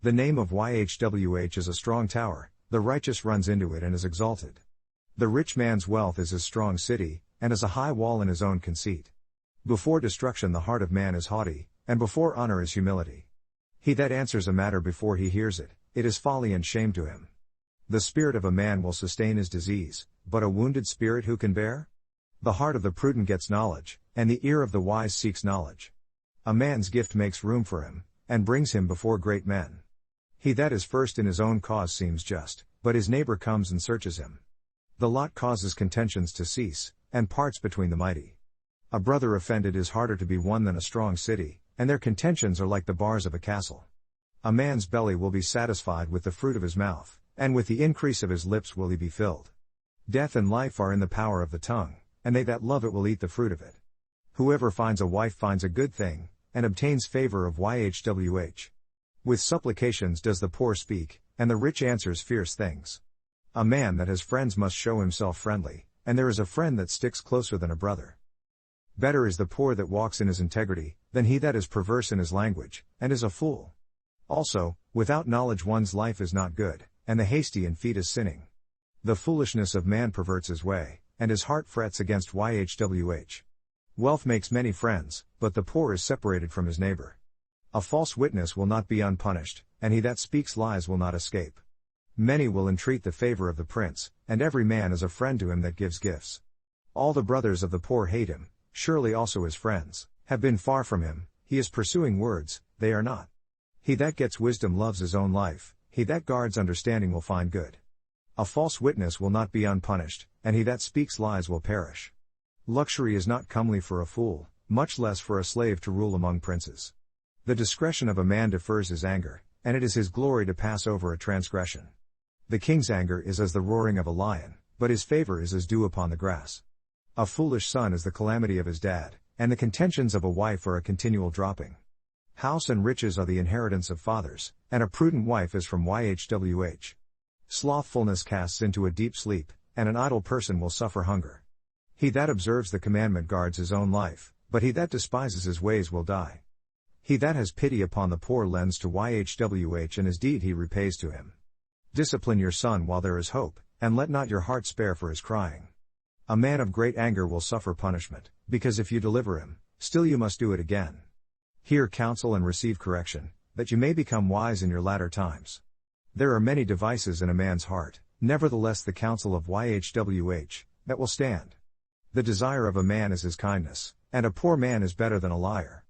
The name of YHWH is a strong tower, the righteous runs into it and is exalted. The rich man's wealth is his strong city, and is a high wall in his own conceit. Before destruction the heart of man is haughty, and before honor is humility. He that answers a matter before he hears it, it is folly and shame to him. The spirit of a man will sustain his disease, but a wounded spirit who can bear? The heart of the prudent gets knowledge, and the ear of the wise seeks knowledge. A man's gift makes room for him, and brings him before great men. He that is first in his own cause seems just, but his neighbor comes and searches him. The lot causes contentions to cease, and parts between the mighty. A brother offended is harder to be won than a strong city, and their contentions are like the bars of a castle. A man's belly will be satisfied with the fruit of his mouth, and with the increase of his lips will he be filled. Death and life are in the power of the tongue, and they that love it will eat the fruit of it. Whoever finds a wife finds a good thing, and obtains favor of YHWH. With supplications does the poor speak, and the rich answers fierce things. A man that has friends must show himself friendly, and there is a friend that sticks closer than a brother. Better is the poor that walks in his integrity, than he that is perverse in his language, and is a fool. Also, without knowledge one's life is not good, and the hasty in feet is sinning. The foolishness of man perverts his way, and his heart frets against YHWH. Wealth makes many friends, but the poor is separated from his neighbor. A false witness will not be unpunished, and he that speaks lies will not escape. Many will entreat the favor of the prince, and every man is a friend to him that gives gifts. All the brothers of the poor hate him, surely also his friends have been far from him. He is pursuing words, they are not. He that gets wisdom loves his own life, he that guards understanding will find good. A false witness will not be unpunished, and he that speaks lies will perish. Luxury is not comely for a fool, much less for a slave to rule among princes. The discretion of a man defers his anger, and it is his glory to pass over a transgression. The king's anger is as the roaring of a lion, but his favor is as dew upon the grass. A foolish son is the calamity of his dad, and the contentions of a wife are a continual dropping. House and riches are the inheritance of fathers, and a prudent wife is from YHWH. Slothfulness casts into a deep sleep, and an idle person will suffer hunger. He that observes the commandment guards his own life, but he that despises his ways will die. He that has pity upon the poor lends to YHWH, and his deed he repays to him. Discipline your son while there is hope, and let not your heart spare for his crying. A man of great anger will suffer punishment, because if you deliver him, still you must do it again. Hear counsel and receive correction, that you may become wise in your latter times. There are many devices in a man's heart, nevertheless the counsel of YHWH, that will stand. The desire of a man is his kindness, and a poor man is better than a liar.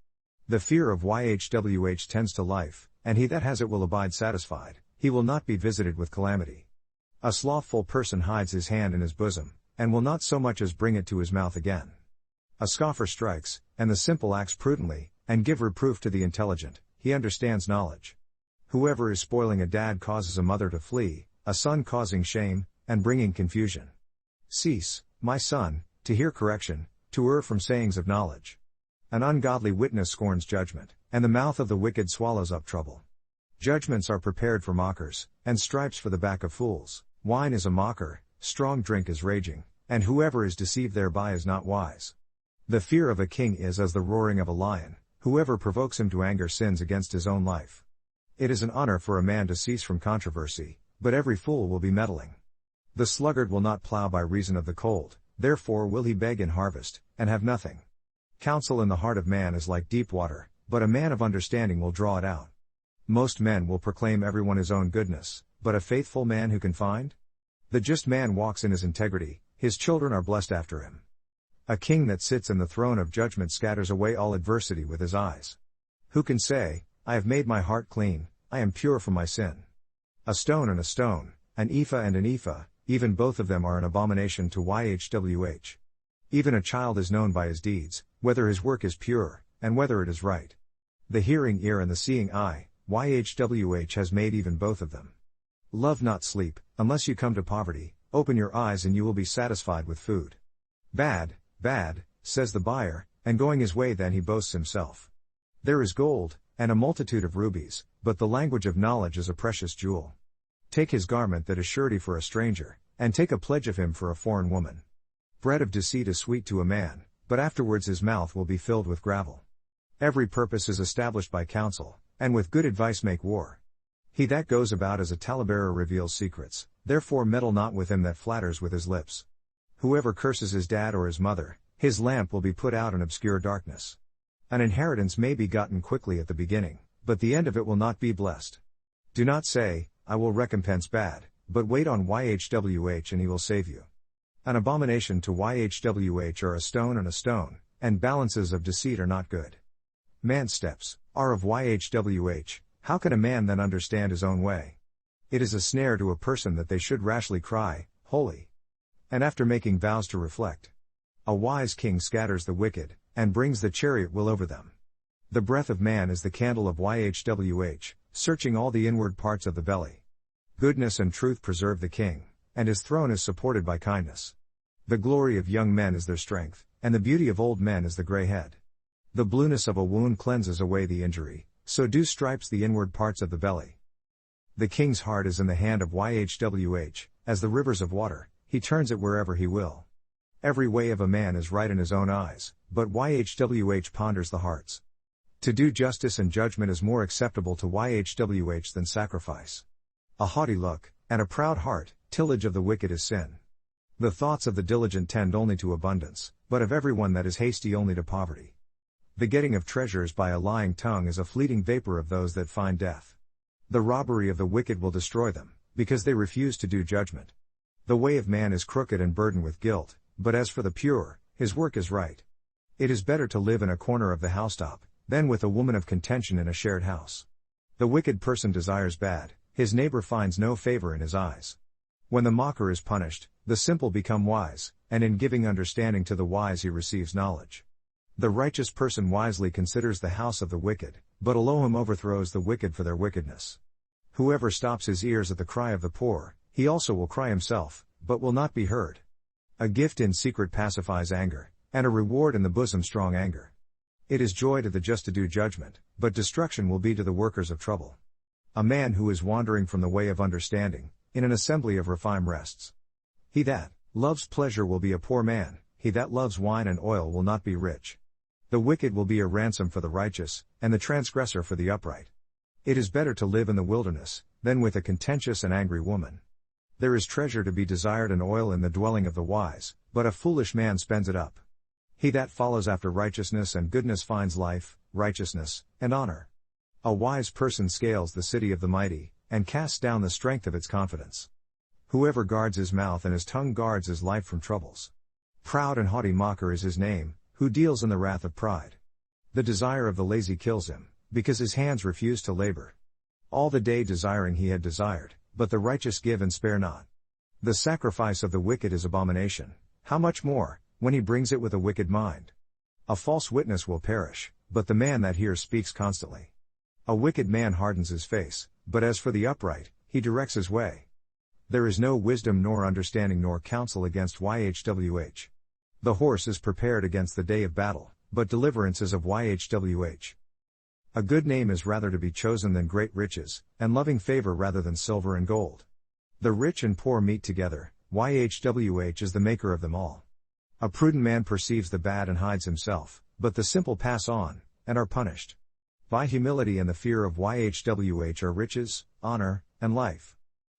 The fear of YHWH tends to life, and he that has it will abide satisfied, he will not be visited with calamity. A slothful person hides his hand in his bosom, and will not so much as bring it to his mouth again. A scoffer strikes, and the simple acts prudently, and give reproof to the intelligent, he understands knowledge. Whoever is spoiling a dad causes a mother to flee, a son causing shame, and bringing confusion. Cease, my son, to hear correction, to err from sayings of knowledge. An ungodly witness scorns judgment, and the mouth of the wicked swallows up trouble. Judgments are prepared for mockers, and stripes for the back of fools. Wine is a mocker, strong drink is raging, and whoever is deceived thereby is not wise. The fear of a king is as the roaring of a lion, whoever provokes him to anger sins against his own life. It is an honor for a man to cease from controversy, but every fool will be meddling. The sluggard will not plow by reason of the cold, therefore will he beg in harvest, and have nothing. Counsel in the heart of man is like deep water, but a man of understanding will draw it out. Most men will proclaim everyone his own goodness, but a faithful man who can find? The just man walks in his integrity, his children are blessed after him. A king that sits in the throne of judgment scatters away all adversity with his eyes. Who can say, I have made my heart clean, I am pure from my sin? A stone and a stone, an ephah and an ephah, even both of them are an abomination to YHWH. Even a child is known by his deeds, whether his work is pure, and whether it is right. The hearing ear and the seeing eye, YHWH has made even both of them. Love not sleep, unless you come to poverty, open your eyes and you will be satisfied with food. Bad, bad, says the buyer, and going his way then he boasts himself. There is gold, and a multitude of rubies, but the language of knowledge is a precious jewel. Take his garment that is surety for a stranger, and take a pledge of him for a foreign woman. Bread of deceit is sweet to a man, but afterwards his mouth will be filled with gravel. Every purpose is established by counsel, and with good advice make war. He that goes about as a talebearer reveals secrets, therefore meddle not with him that flatters with his lips. Whoever curses his dad or his mother, his lamp will be put out in obscure darkness. An inheritance may be gotten quickly at the beginning, but the end of it will not be blessed. Do not say, I will recompense bad, but wait on YHWH and he will save you. An abomination to YHWH are a stone, and balances of deceit are not good. Man's steps are of YHWH, how can a man then understand his own way? It is a snare to a person that they should rashly cry, holy. And after making vows to reflect. A wise king scatters the wicked, and brings the chariot wheel over them. The breath of man is the candle of YHWH, searching all the inward parts of the belly. Goodness and truth preserve the king, and his throne is supported by kindness. The glory of young men is their strength, and the beauty of old men is the gray head. The blueness of a wound cleanses away the injury, so do stripes the inward parts of the belly. The king's heart is in the hand of YHWH, as the rivers of water, he turns it wherever he will. Every way of a man is right in his own eyes, but YHWH ponders the hearts. To do justice and judgment is more acceptable to YHWH than sacrifice. A haughty look, and a proud heart, tillage of the wicked is sin. The thoughts of the diligent tend only to abundance, but of everyone that is hasty only to poverty. The getting of treasures by a lying tongue is a fleeting vapor of those that find death. The robbery of the wicked will destroy them, because they refuse to do judgment. The way of man is crooked and burdened with guilt, but as for the pure, his work is right. It is better to live in a corner of the housetop, than with a woman of contention in a shared house. The wicked person desires bad, his neighbor finds no favor in his eyes. When the mocker is punished, the simple become wise, and in giving understanding to the wise he receives knowledge. The righteous person wisely considers the house of the wicked, but Elohim overthrows the wicked for their wickedness. Whoever stops his ears at the cry of the poor, he also will cry himself, but will not be heard. A gift in secret pacifies anger, and a reward in the bosom strong anger. It is joy to the just to do judgment, but destruction will be to the workers of trouble. A man who is wandering from the way of understanding, in an assembly of refined rests. He that loves pleasure will be a poor man, he that loves wine and oil will not be rich. The wicked will be a ransom for the righteous, and the transgressor for the upright. It is better to live in the wilderness, than with a contentious and angry woman. There is treasure to be desired and oil in the dwelling of the wise, but a foolish man spends it up. He that follows after righteousness and goodness finds life, righteousness, and honor. A wise person scales the city of the mighty, and casts down the strength of its confidence. Whoever guards his mouth and his tongue guards his life from troubles. Proud and haughty mocker is his name, who deals in the wrath of pride. The desire of the lazy kills him, because his hands refuse to labor. All the day desiring he had desired, but the righteous give and spare not. The sacrifice of the wicked is abomination, how much more, when he brings it with a wicked mind. A false witness will perish, but the man that hears speaks constantly. A wicked man hardens his face, but as for the upright, he directs his way. There is no wisdom nor understanding nor counsel against YHWH. The horse is prepared against the day of battle, but deliverance is of YHWH. A good name is rather to be chosen than great riches, and loving favor rather than silver and gold. The rich and poor meet together, YHWH is the maker of them all. A prudent man perceives the bad and hides himself, but the simple pass on, and are punished. By humility and the fear of YHWH are riches, honor, and life.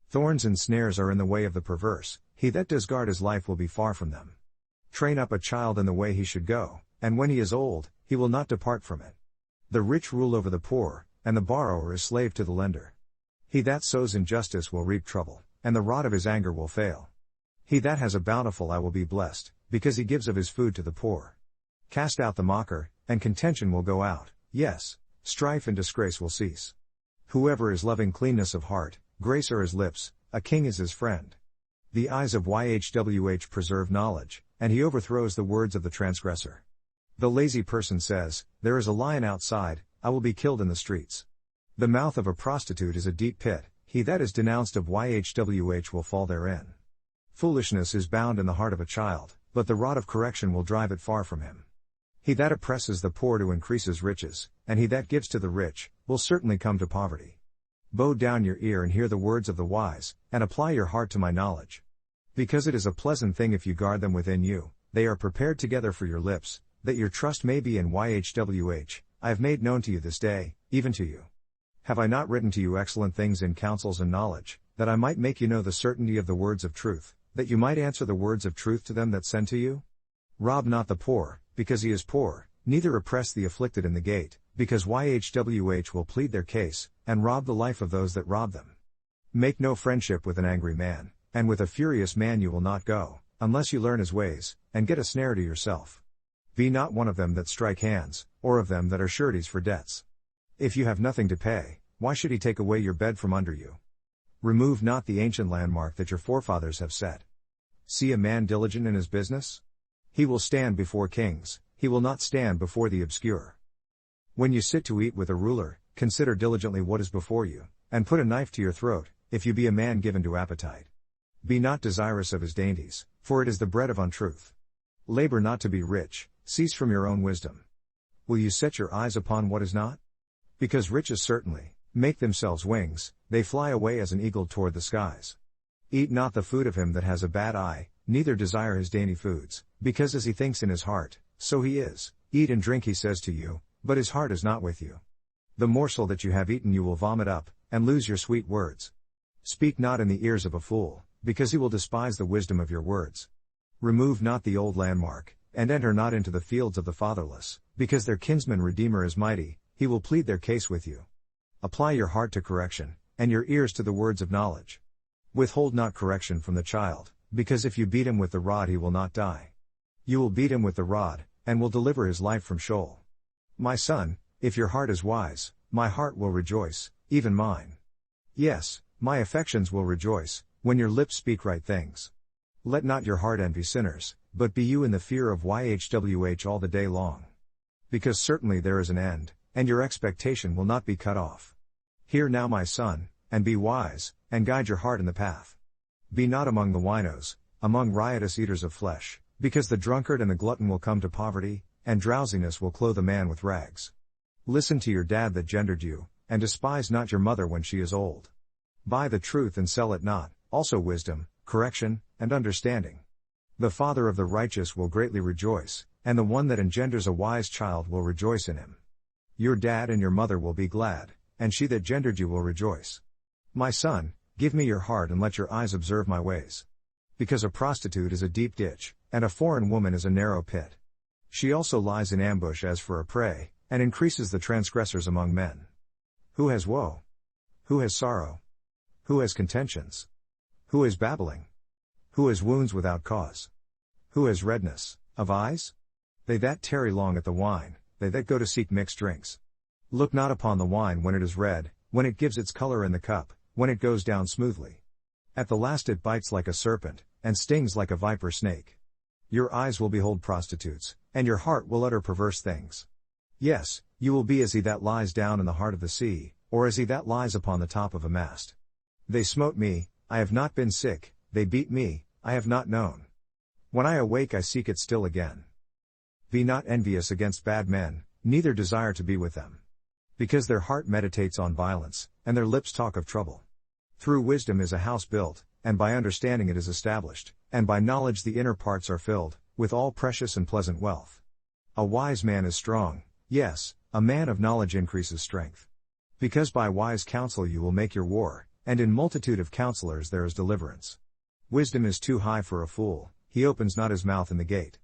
Thorns and snares are in the way of the perverse, he that does guard his life will be far from them. Train up a child in the way he should go, and when he is old, he will not depart from it. The rich rule over the poor, and the borrower is slave to the lender. He that sows injustice will reap trouble, and the rod of his anger will fail. He that has a bountiful eye will be blessed, because he gives of his food to the poor. Cast out the mocker, and contention will go out, yes, strife and disgrace will cease. Whoever is loving cleanness of heart, grace are his lips, a king is his friend. The eyes of YHWH preserve knowledge, and he overthrows the words of the transgressor. The lazy person says, there is a lion outside, I will be killed in the streets. The mouth of a prostitute is a deep pit, he that is denounced of YHWH will fall therein. Foolishness is bound in the heart of a child, but the rod of correction will drive it far from him. He that oppresses the poor to increase his riches, and he that gives to the rich, will certainly come to poverty. Bow down your ear and hear the words of the wise, and apply your heart to my knowledge. Because it is a pleasant thing if you guard them within you, they are prepared together for your lips, that your trust may be in YHWH, I have made known to you this day, even to you. Have I not written to you excellent things in counsels and knowledge, that I might make you know the certainty of the words of truth, that you might answer the words of truth to them that send to you? Rob not the poor, because he is poor, neither oppress the afflicted in the gate, because YHWH will plead their case, and rob the life of those that rob them. Make no friendship with an angry man, and with a furious man you will not go, unless you learn his ways, and get a snare to yourself. Be not one of them that strike hands, or of them that are sureties for debts. If you have nothing to pay, why should he take away your bed from under you? Remove not the ancient landmark that your forefathers have set. See a man diligent in his business? He will stand before kings, he will not stand before the obscure. When you sit to eat with a ruler, consider diligently what is before you, and put a knife to your throat, if you be a man given to appetite. Be not desirous of his dainties, for it is the bread of untruth. Labor not to be rich, cease from your own wisdom. Will you set your eyes upon what is not? Because riches certainly make themselves wings, they fly away as an eagle toward the skies. Eat not the food of him that has a bad eye, neither desire his dainty foods, because as he thinks in his heart, so he is. Eat and drink, he says to you, but his heart is not with you. The morsel that you have eaten you will vomit up, and lose your sweet words. Speak not in the ears of a fool, because he will despise the wisdom of your words. Remove not the old landmark, and enter not into the fields of the fatherless, because their kinsman redeemer is mighty, he will plead their case with you. Apply your heart to correction, and your ears to the words of knowledge. Withhold not correction from the child, because if you beat him with the rod he will not die. You will beat him with the rod, and will deliver his life from Sheol. My son, if your heart is wise, my heart will rejoice, even mine. Yes, my affections will rejoice, when your lips speak right things. Let not your heart envy sinners, but be you in the fear of Yhwh all the day long. Because certainly there is an end, and your expectation will not be cut off. Hear now my son, and be wise, and guide your heart in the path. Be not among the winos, among riotous eaters of flesh, because the drunkard and the glutton will come to poverty, and drowsiness will clothe a man with rags. Listen to your dad that gendered you, and despise not your mother when she is old. Buy the truth and sell it not, also wisdom, correction, and understanding. The father of the righteous will greatly rejoice, and the one that engenders a wise child will rejoice in him. Your dad and your mother will be glad, and she that gendered you will rejoice. My son, give me your heart and let your eyes observe my ways. Because a prostitute is a deep ditch, and a foreign woman is a narrow pit. She also lies in ambush as for a prey, and increases the transgressors among men. Who has woe? Who has sorrow? Who has contentions? Who is babbling? Who has wounds without cause? Who has redness of eyes? They that tarry long at the wine, they that go to seek mixed drinks. Look not upon the wine when it is red, when it gives its color in the cup, when it goes down smoothly. At the last it bites like a serpent, and stings like a viper snake. Your eyes will behold prostitutes, and your heart will utter perverse things. Yes, you will be as he that lies down in the heart of the sea, or as he that lies upon the top of a mast. They smote me, I have not been sick, they beat me, I have not known. When I awake I seek it still again. Be not envious against bad men, neither desire to be with them. Because their heart meditates on violence, and their lips talk of trouble. Through wisdom is a house built, and by understanding it is established, and by knowledge the inner parts are filled, with all precious and pleasant wealth. A wise man is strong, yes, a man of knowledge increases strength. Because by wise counsel you will make your war, and in multitude of counselors there is deliverance. Wisdom is too high for a fool, he opens not his mouth in the gate.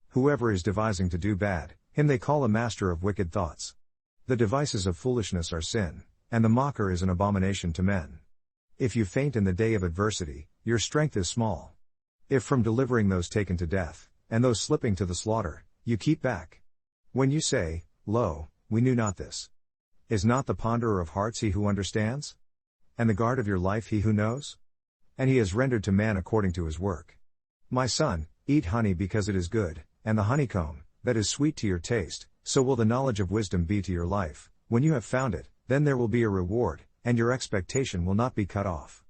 Whoever is devising to do bad, him they call a master of wicked thoughts. The devices of foolishness are sin, and the mocker is an abomination to men. If you faint in the day of adversity, your strength is small. If from delivering those taken to death, and those slipping to the slaughter, you keep back. When you say, Lo, we knew not this. Is not the ponderer of hearts he who understands? And the guard of your life he who knows? And he is rendered to man according to his work. My son, eat honey because it is good, and the honeycomb, that is sweet to your taste, so will the knowledge of wisdom be to your life. When you have found it, then there will be a reward, and your expectation will not be cut off.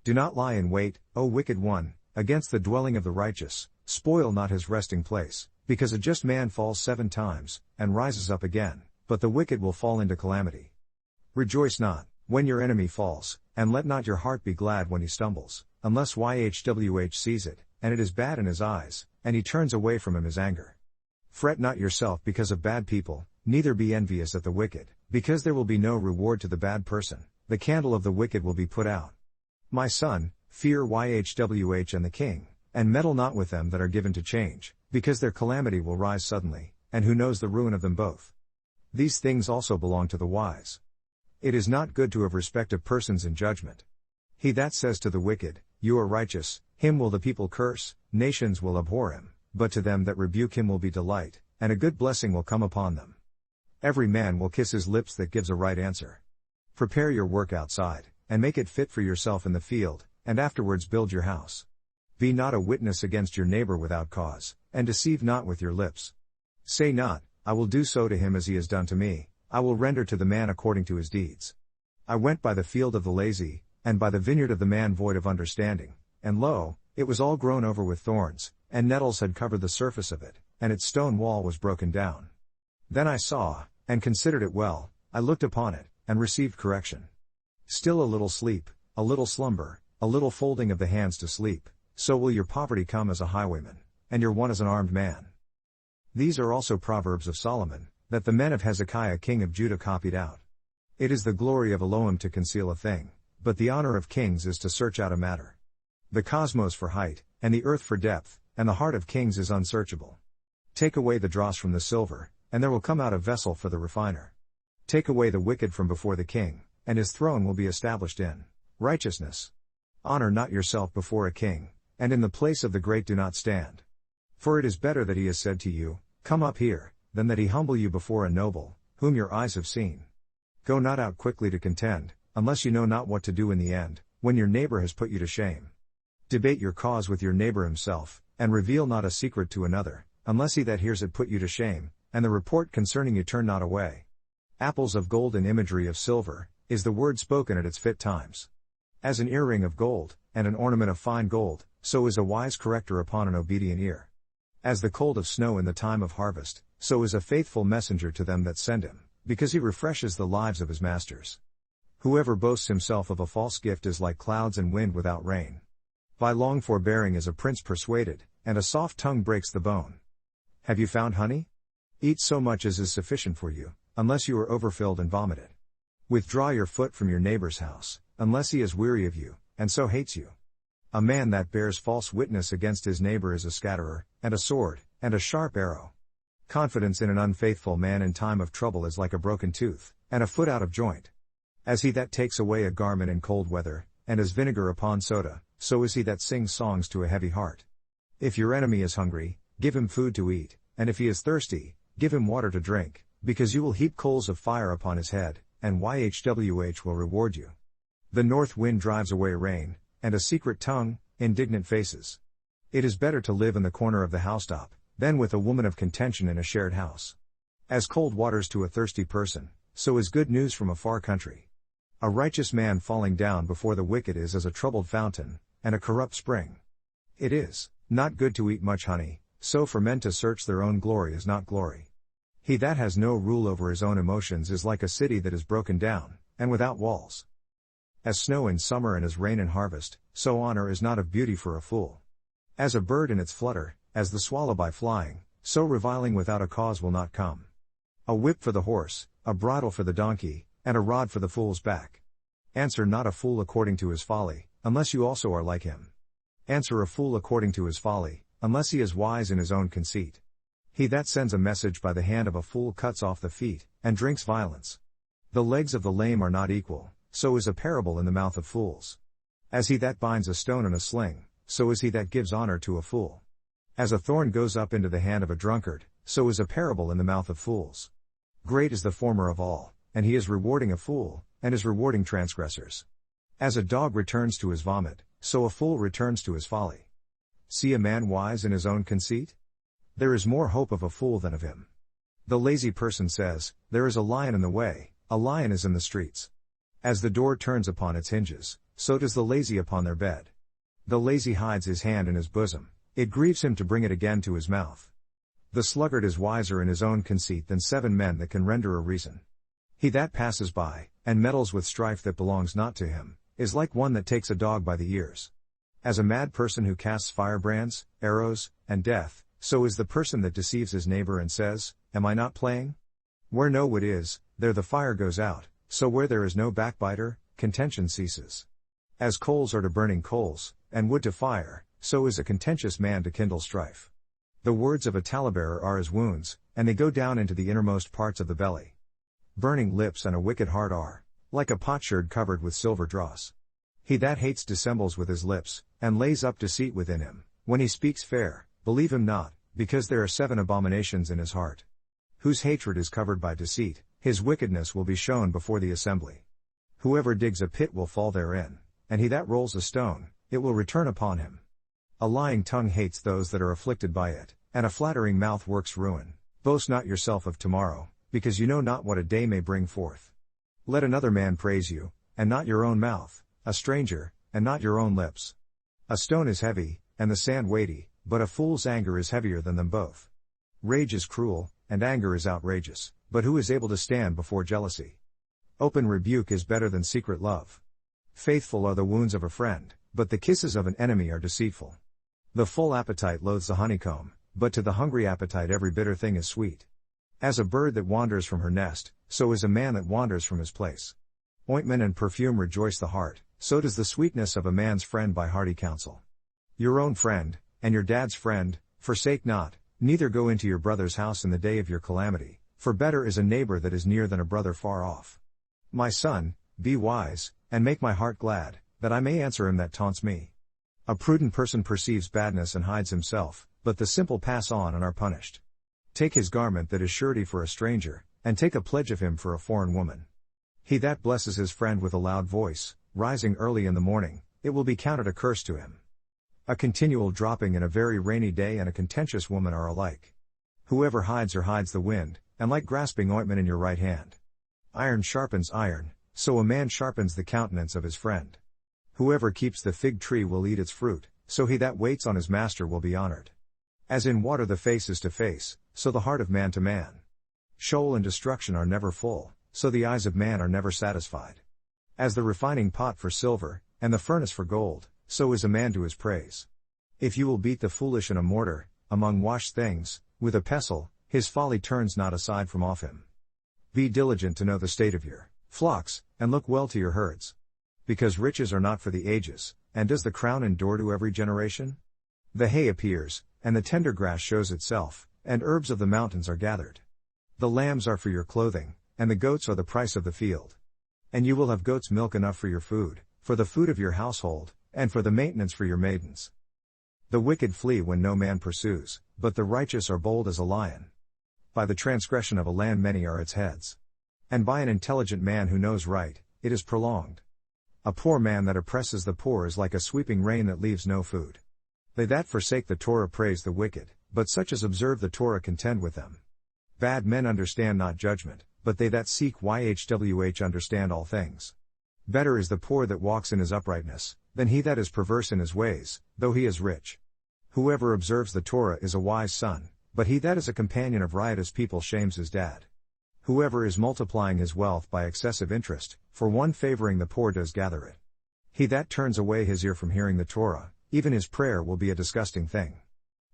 Do not lie in wait, O wicked one, against the dwelling of the righteous, spoil not his resting place, because a just man falls 7 times, and rises up again, but the wicked will fall into calamity. Rejoice not, when your enemy falls, and let not your heart be glad when he stumbles, unless Yhwh sees it, and it is bad in his eyes, and he turns away from him his anger. Fret not yourself because of bad people, neither be envious at the wicked, because there will be no reward to the bad person, the candle of the wicked will be put out. My son, fear Yhwh and the king, and meddle not with them that are given to change, because their calamity will rise suddenly, and who knows the ruin of them both. These things also belong to the wise. It is not good to have respect of persons in judgment. He that says to the wicked, You are righteous, him will the people curse, nations will abhor him, but to them that rebuke him will be delight, and a good blessing will come upon them. Every man will kiss his lips that gives a right answer. Prepare your work outside, and make it fit for yourself in the field, and afterwards build your house. Be not a witness against your neighbor without cause, and deceive not with your lips. Say not, I will do so to him as he has done to me, I will render to the man according to his deeds. I went by the field of the lazy, and by the vineyard of the man void of understanding, and lo, it was all grown over with thorns, and nettles had covered the surface of it, and its stone wall was broken down. Then I saw, and considered it well, I looked upon it, and received correction. Still a little sleep, a little slumber, a little folding of the hands to sleep, so will your poverty come as a highwayman, and your want as an armed man. These are also Proverbs of Solomon, that the men of Hezekiah king of Judah copied out. It is the glory of Elohim to conceal a thing, but the honor of kings is to search out a matter. The cosmos for height, and the earth for depth, and the heart of kings is unsearchable. Take away the dross from the silver, and there will come out a vessel for the refiner. Take away the wicked from before the king, and his throne will be established in righteousness. Honor not yourself before a king, and in the place of the great do not stand. For it is better that he has said to you, Come up here, than that he humble you before a noble, whom your eyes have seen. Go not out quickly to contend, unless you know not what to do in the end, when your neighbor has put you to shame. Debate your cause with your neighbor himself, and reveal not a secret to another, unless he that hears it put you to shame, and the report concerning you turn not away. Apples of gold and imagery of silver, is the word spoken at its fit times. As an earring of gold, and an ornament of fine gold, so is a wise corrector upon an obedient ear. As the cold of snow in the time of harvest, so is a faithful messenger to them that send him, because he refreshes the lives of his masters. Whoever boasts himself of a false gift is like clouds and wind without rain. By long forbearing is a prince persuaded, and a soft tongue breaks the bone. Have you found honey? Eat so much as is sufficient for you, unless you are overfilled and vomited. Withdraw your foot from your neighbor's house, unless he is weary of you, and so hates you. A man that bears false witness against his neighbor is a scatterer, and a sword, and a sharp arrow. Confidence in an unfaithful man in time of trouble is like a broken tooth, and a foot out of joint. As he that takes away a garment in cold weather, and as vinegar upon soda, so is he that sings songs to a heavy heart. If your enemy is hungry, give him food to eat, and if he is thirsty, give him water to drink, because you will heap coals of fire upon his head, and YHWH will reward you. The north wind drives away rain, and a secret tongue, indignant faces. It is better to live in the corner of the housetop, than with a woman of contention in a shared house. As cold waters to a thirsty person, so is good news from a far country. A righteous man falling down before the wicked is as a troubled fountain, and a corrupt spring. It is not good to eat much honey, so for men to search their own glory is not glory. He that has no rule over his own emotions is like a city that is broken down, and without walls. As snow in summer and as rain in harvest, so honor is not of beauty for a fool. As a bird in its flutter, as the swallow by flying, so reviling without a cause will not come. A whip for the horse, a bridle for the donkey, and a rod for the fool's back. Answer not a fool according to his folly, unless you also are like him. Answer a fool according to his folly, unless he is wise in his own conceit. He that sends a message by the hand of a fool cuts off the feet, and drinks violence. The legs of the lame are not equal, so is a parable in the mouth of fools. As he that binds a stone in a sling, so is he that gives honor to a fool. As a thorn goes up into the hand of a drunkard, so is a parable in the mouth of fools. Great is the former of all, and he is rewarding a fool, and is rewarding transgressors. As a dog returns to his vomit, so a fool returns to his folly. See a man wise in his own conceit? There is more hope of a fool than of him. The lazy person says, There is a lion in the way, a lion is in the streets. As the door turns upon its hinges, so does the lazy upon their bed. The lazy hides his hand in his bosom, it grieves him to bring it again to his mouth. The sluggard is wiser in his own conceit than 7 men that can render a reason. He that passes by, and meddles with strife that belongs not to him, is like one that takes a dog by the ears. As a mad person who casts firebrands, arrows, and death, so is the person that deceives his neighbor and says, Am I not playing? Where no wood is, there the fire goes out, so where there is no backbiter, contention ceases. As coals are to burning coals, and wood to fire, so is a contentious man to kindle strife. The words of a talebearer are as wounds, and they go down into the innermost parts of the belly. Burning lips and a wicked heart are like a potsherd covered with silver dross. He that hates dissembles with his lips, and lays up deceit within him. When he speaks fair, believe him not, because there are 7 abominations in his heart. Whose hatred is covered by deceit, his wickedness will be shown before the assembly. Whoever digs a pit will fall therein, and he that rolls a stone, it will return upon him. A lying tongue hates those that are afflicted by it, and a flattering mouth works ruin. Boast not yourself of tomorrow, because you know not what a day may bring forth. Let another man praise you, and not your own mouth, a stranger, and not your own lips. A stone is heavy, and the sand weighty, but a fool's anger is heavier than them both. Rage is cruel, and anger is outrageous, but who is able to stand before jealousy? Open rebuke is better than secret love. Faithful are the wounds of a friend, but the kisses of an enemy are deceitful. The full appetite loathes the honeycomb, but to the hungry appetite every bitter thing is sweet. As a bird that wanders from her nest, so is a man that wanders from his place. Ointment and perfume rejoice the heart, so does the sweetness of a man's friend by hearty counsel. Your own friend, and your dad's friend, forsake not, neither go into your brother's house in the day of your calamity, for better is a neighbor that is near than a brother far off. My son, be wise, and make my heart glad, that I may answer him that taunts me. A prudent person perceives badness and hides himself, but the simple pass on and are punished. Take his garment that is surety for a stranger, and take a pledge of him for a foreign woman. He that blesses his friend with a loud voice, rising early in the morning, it will be counted a curse to him. A continual dropping in a very rainy day and a contentious woman are alike. Whoever hides her hides the wind, and like grasping ointment in your right hand. Iron sharpens iron, so a man sharpens the countenance of his friend. Whoever keeps the fig tree will eat its fruit, so he that waits on his master will be honored. As in water the face is to face, so the heart of man to man. Sheol and destruction are never full, so the eyes of man are never satisfied. As the refining pot for silver, and the furnace for gold, so is a man to his praise. If you will beat the foolish in a mortar, among washed things, with a pestle, his folly turns not aside from off him. Be diligent to know the state of your flocks, and look well to your herds. Because riches are not for the ages, and does the crown endure to every generation? The hay appears, and the tender grass shows itself, and herbs of the mountains are gathered. The lambs are for your clothing, and the goats are the price of the field. And you will have goats' milk enough for your food, for the food of your household, and for the maintenance for your maidens. The wicked flee when no man pursues, but the righteous are bold as a lion. By the transgression of a land many are its heads. And by an intelligent man who knows right, it is prolonged. A poor man that oppresses the poor is like a sweeping rain that leaves no food. They that forsake the Torah praise the wicked, but such as observe the Torah contend with them. Bad men understand not judgment, but they that seek YHWH understand all things. Better is the poor that walks in his uprightness, than he that is perverse in his ways, though he is rich. Whoever observes the Torah is a wise son, but he that is a companion of riotous people shames his dad. Whoever is multiplying his wealth by excessive interest, for one favoring the poor does gather it. He that turns away his ear from hearing the Torah, even his prayer will be a disgusting thing.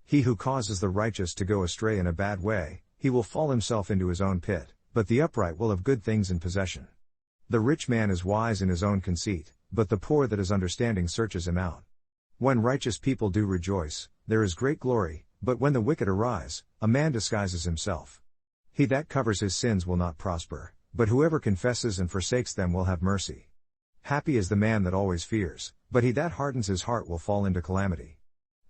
He who causes the righteous to go astray in a bad way, he will fall himself into his own pit, but the upright will have good things in possession. The rich man is wise in his own conceit, but the poor that is understanding searches him out. When righteous people do rejoice, there is great glory, but when the wicked arise, a man disguises himself. He that covers his sins will not prosper, but whoever confesses and forsakes them will have mercy. Happy is the man that always fears, but he that hardens his heart will fall into calamity.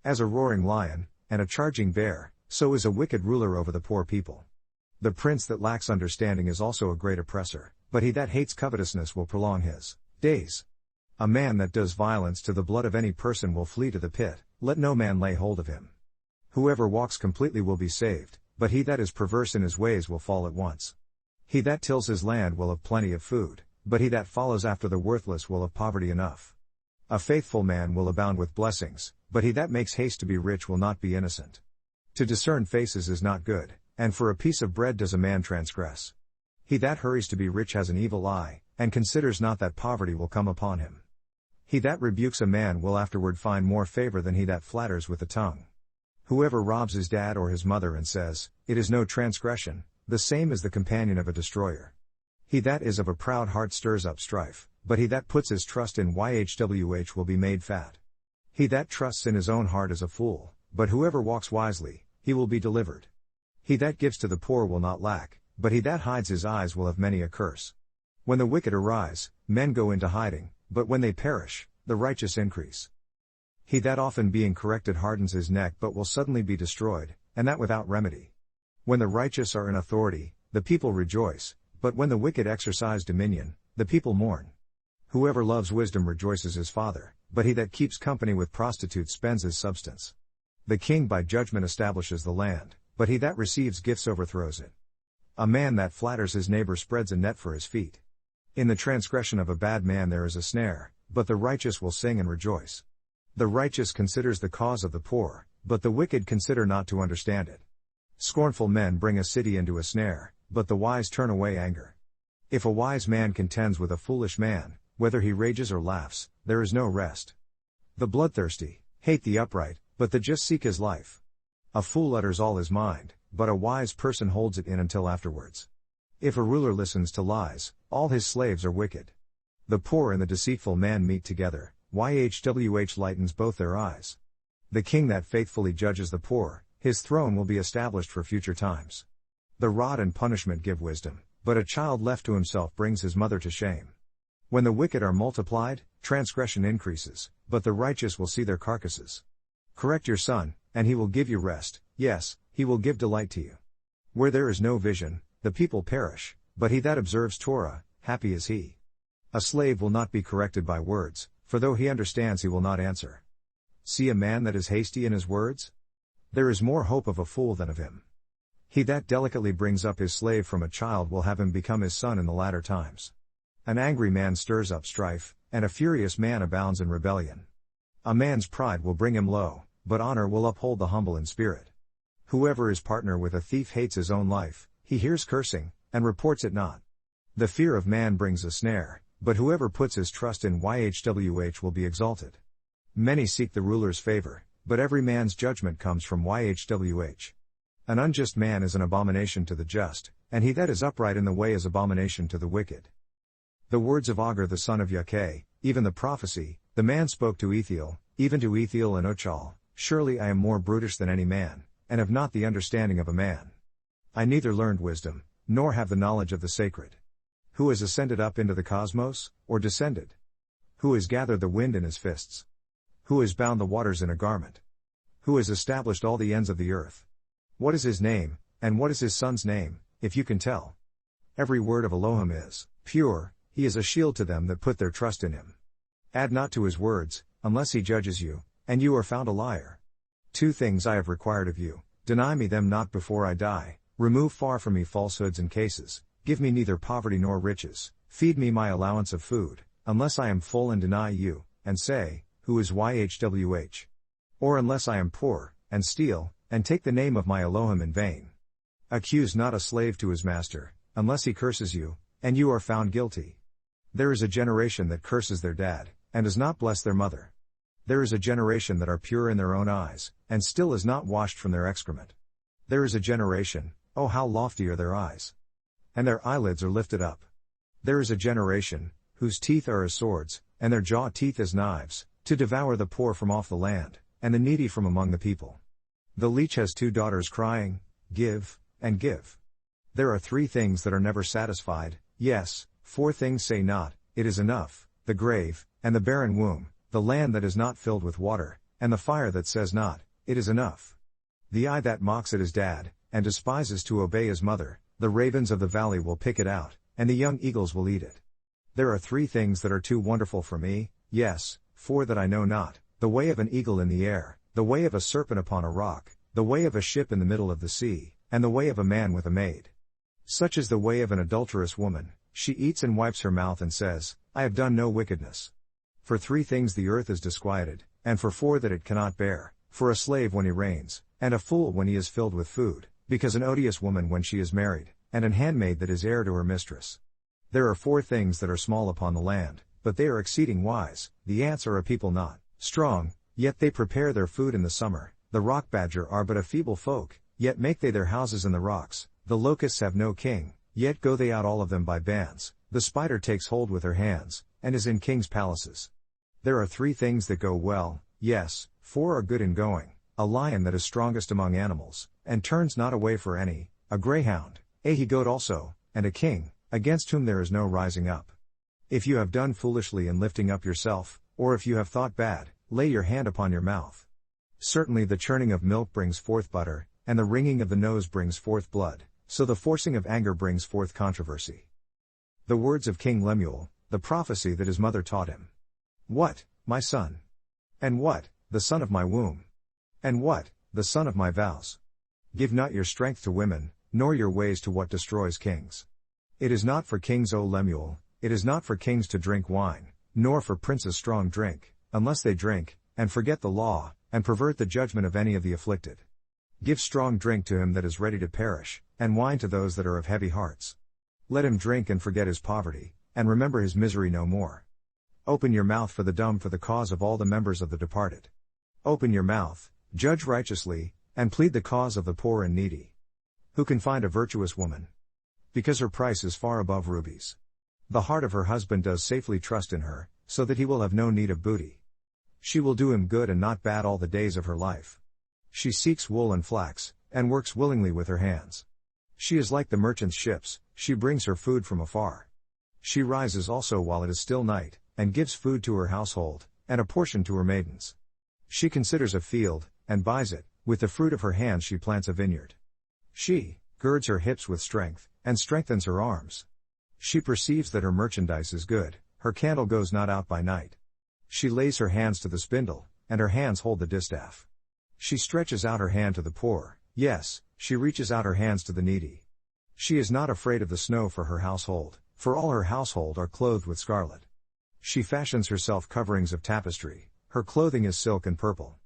As a roaring lion, and a charging bear, so is a wicked ruler over the poor people. The prince that lacks understanding is also a great oppressor, but he that hates covetousness will prolong his days. A man that does violence to the blood of any person will flee to the pit, let no man lay hold of him. Whoever walks completely will be saved, but he that is perverse in his ways will fall at once. He that tills his land will have plenty of food, but he that follows after the worthless will have poverty enough. A faithful man will abound with blessings, but he that makes haste to be rich will not be innocent. To discern faces is not good, and for a piece of bread does a man transgress. He that hurries to be rich has an evil eye, and considers not that poverty will come upon him. He that rebukes a man will afterward find more favor than he that flatters with the tongue. Whoever robs his dad or his mother and says, "It is no transgression," the same is the companion of a destroyer. He that is of a proud heart stirs up strife, but he that puts his trust in YHWH will be made fat. He that trusts in his own heart is a fool, but whoever walks wisely, he will be delivered. He that gives to the poor will not lack, but he that hides his eyes will have many a curse. When the wicked arise, men go into hiding, but when they perish, the righteous increase. He that often being corrected hardens his neck but will suddenly be destroyed, and that without remedy. When the righteous are in authority, the people rejoice, but when the wicked exercise dominion, the people mourn. Whoever loves wisdom rejoices his father, but he that keeps company with prostitutes spends his substance. The king by judgment establishes the land, but he that receives gifts overthrows it. A man that flatters his neighbor spreads a net for his feet. In the transgression of a bad man there is a snare, but the righteous will sing and rejoice. The righteous considers the cause of the poor, but the wicked consider not to understand it. Scornful men bring a city into a snare, but the wise turn away anger. If a wise man contends with a foolish man, whether he rages or laughs, there is no rest. The bloodthirsty hate the upright, but the just seek his life. A fool utters all his mind, but a wise person holds it in until afterwards. If a ruler listens to lies, all his slaves are wicked. The poor and the deceitful man meet together, YHWH lightens both their eyes. The king that faithfully judges the poor, his throne will be established for future times. The rod and punishment give wisdom, but a child left to himself brings his mother to shame. When the wicked are multiplied, transgression increases, but the righteous will see their carcasses. Correct your son, and he will give you rest, yes, he will give delight to you. Where there is no vision, the people perish, but he that observes Torah, happy is he. A slave will not be corrected by words, for though he understands he will not answer. See a man that is hasty in his words? There is more hope of a fool than of him. He that delicately brings up his slave from a child will have him become his son in the latter times. An angry man stirs up strife, and a furious man abounds in rebellion. A man's pride will bring him low, but honor will uphold the humble in spirit. Whoever is partner with a thief hates his own life, he hears cursing, and reports it not. The fear of man brings a snare, but whoever puts his trust in YHWH will be exalted. Many seek the ruler's favor, but every man's judgment comes from YHWH. An unjust man is an abomination to the just, and he that is upright in the way is abomination to the wicked. The words of Agur the son of Yakeh, even the prophecy, the man spoke to Ethiel, even to Ethiel and Ochal, surely I am more brutish than any man, and have not the understanding of a man. I neither learned wisdom, nor have the knowledge of the sacred. Who has ascended up into the cosmos, or descended? Who has gathered the wind in his fists? Who has bound the waters in a garment? Who has established all the ends of the earth? What is his name, and what is his son's name, if you can tell? Every word of Elohim is pure, he is a shield to them that put their trust in him. Add not to his words, unless he judges you, and you are found a liar. 2 things I have required of you, deny me them not before I die, remove far from me falsehoods and cases, give me neither poverty nor riches, feed me my allowance of food, unless I am full and deny you, and say, who is YHWH? Or unless I am poor, and steal, and take the name of my Elohim in vain. Accuse not a slave to his master, unless he curses you, and you are found guilty. There is a generation that curses their dad, and does not bless their mother. There is a generation that are pure in their own eyes, and still is not washed from their excrement. There is a generation, oh how lofty are their eyes! And their eyelids are lifted up. There is a generation, whose teeth are as swords, and their jaw teeth as knives, to devour the poor from off the land, and the needy from among the people. The leech has 2 daughters crying, give, and give. There are 3 things that are never satisfied, yes, 4 things say not, it is enough, the grave, and the barren womb, the land that is not filled with water, and the fire that says not, it is enough. The eye that mocks at his dad, and despises to obey his mother, the ravens of the valley will pick it out, and the young eagles will eat it. There are 3 things that are too wonderful for me, yes, 4 that I know not, the way of an eagle in the air, the way of a serpent upon a rock, the way of a ship in the middle of the sea, and the way of a man with a maid. Such is the way of an adulterous woman, she eats and wipes her mouth and says, I have done no wickedness. For 3 things the earth is disquieted, and for 4 that it cannot bear, for a slave when he reigns, and a fool when he is filled with food, because an odious woman when she is married, and an handmaid that is heir to her mistress. There are 4 things that are small upon the land, but they are exceeding wise, the ants are a people not strong, yet they prepare their food in the summer, the rock badger are but a feeble folk, yet make they their houses in the rocks, the locusts have no king, yet go they out all of them by bands, the spider takes hold with her hands, and is in kings' palaces. There are 3 things that go well, yes, 4 are good in going, a lion that is strongest among animals, and turns not away for any, a greyhound, a he-goat also, and a king, against whom there is no rising up. If you have done foolishly in lifting up yourself, or if you have thought bad, lay your hand upon your mouth. Certainly the churning of milk brings forth butter, and the wringing of the nose brings forth blood, so the forcing of anger brings forth controversy. The words of King Lemuel, the prophecy that his mother taught him. What, my son? And what, the son of my womb? And what, the son of my vows? Give not your strength to women, nor your ways to what destroys kings. It is not for kings, O Lemuel, it is not for kings to drink wine, nor for princes strong drink, unless they drink, and forget the law, and pervert the judgment of any of the afflicted. Give strong drink to him that is ready to perish, and wine to those that are of heavy hearts. Let him drink and forget his poverty, and remember his misery no more. Open your mouth for the dumb for the cause of all the members of the departed. Open your mouth, judge righteously, and plead the cause of the poor and needy. Who can find a virtuous woman? Because her price is far above rubies. The heart of her husband does safely trust in her, so that he will have no need of booty. She will do him good and not bad all the days of her life. She seeks wool and flax, and works willingly with her hands. She is like the merchant's ships, she brings her food from afar. She rises also while it is still night, and gives food to her household, and a portion to her maidens. She considers a field, and buys it, with the fruit of her hands she plants a vineyard. She girds her hips with strength, and strengthens her arms. She perceives that her merchandise is good, her candle goes not out by night. She lays her hands to the spindle, and her hands hold the distaff. She stretches out her hand to the poor, yes, she reaches out her hands to the needy. She is not afraid of the snow for her household, for all her household are clothed with scarlet. She fashions herself coverings of tapestry, her clothing is silk and purple.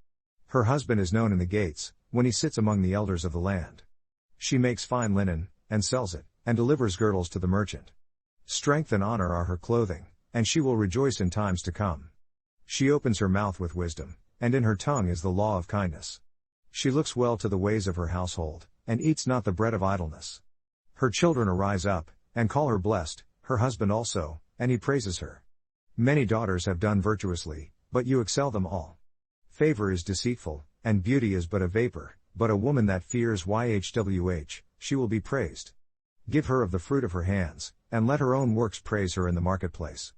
Her husband is known in the gates, when he sits among the elders of the land. She makes fine linen, and sells it, and delivers girdles to the merchant. Strength and honor are her clothing, and she will rejoice in times to come. She opens her mouth with wisdom, and in her tongue is the law of kindness. She looks well to the ways of her household, and eats not the bread of idleness. Her children arise up, and call her blessed, her husband also, and he praises her. Many daughters have done virtuously, but you excel them all. Favor is deceitful, and beauty is but a vapor, but a woman that fears YHWH, she will be praised. Give her of the fruit of her hands, and let her own works praise her in the marketplace.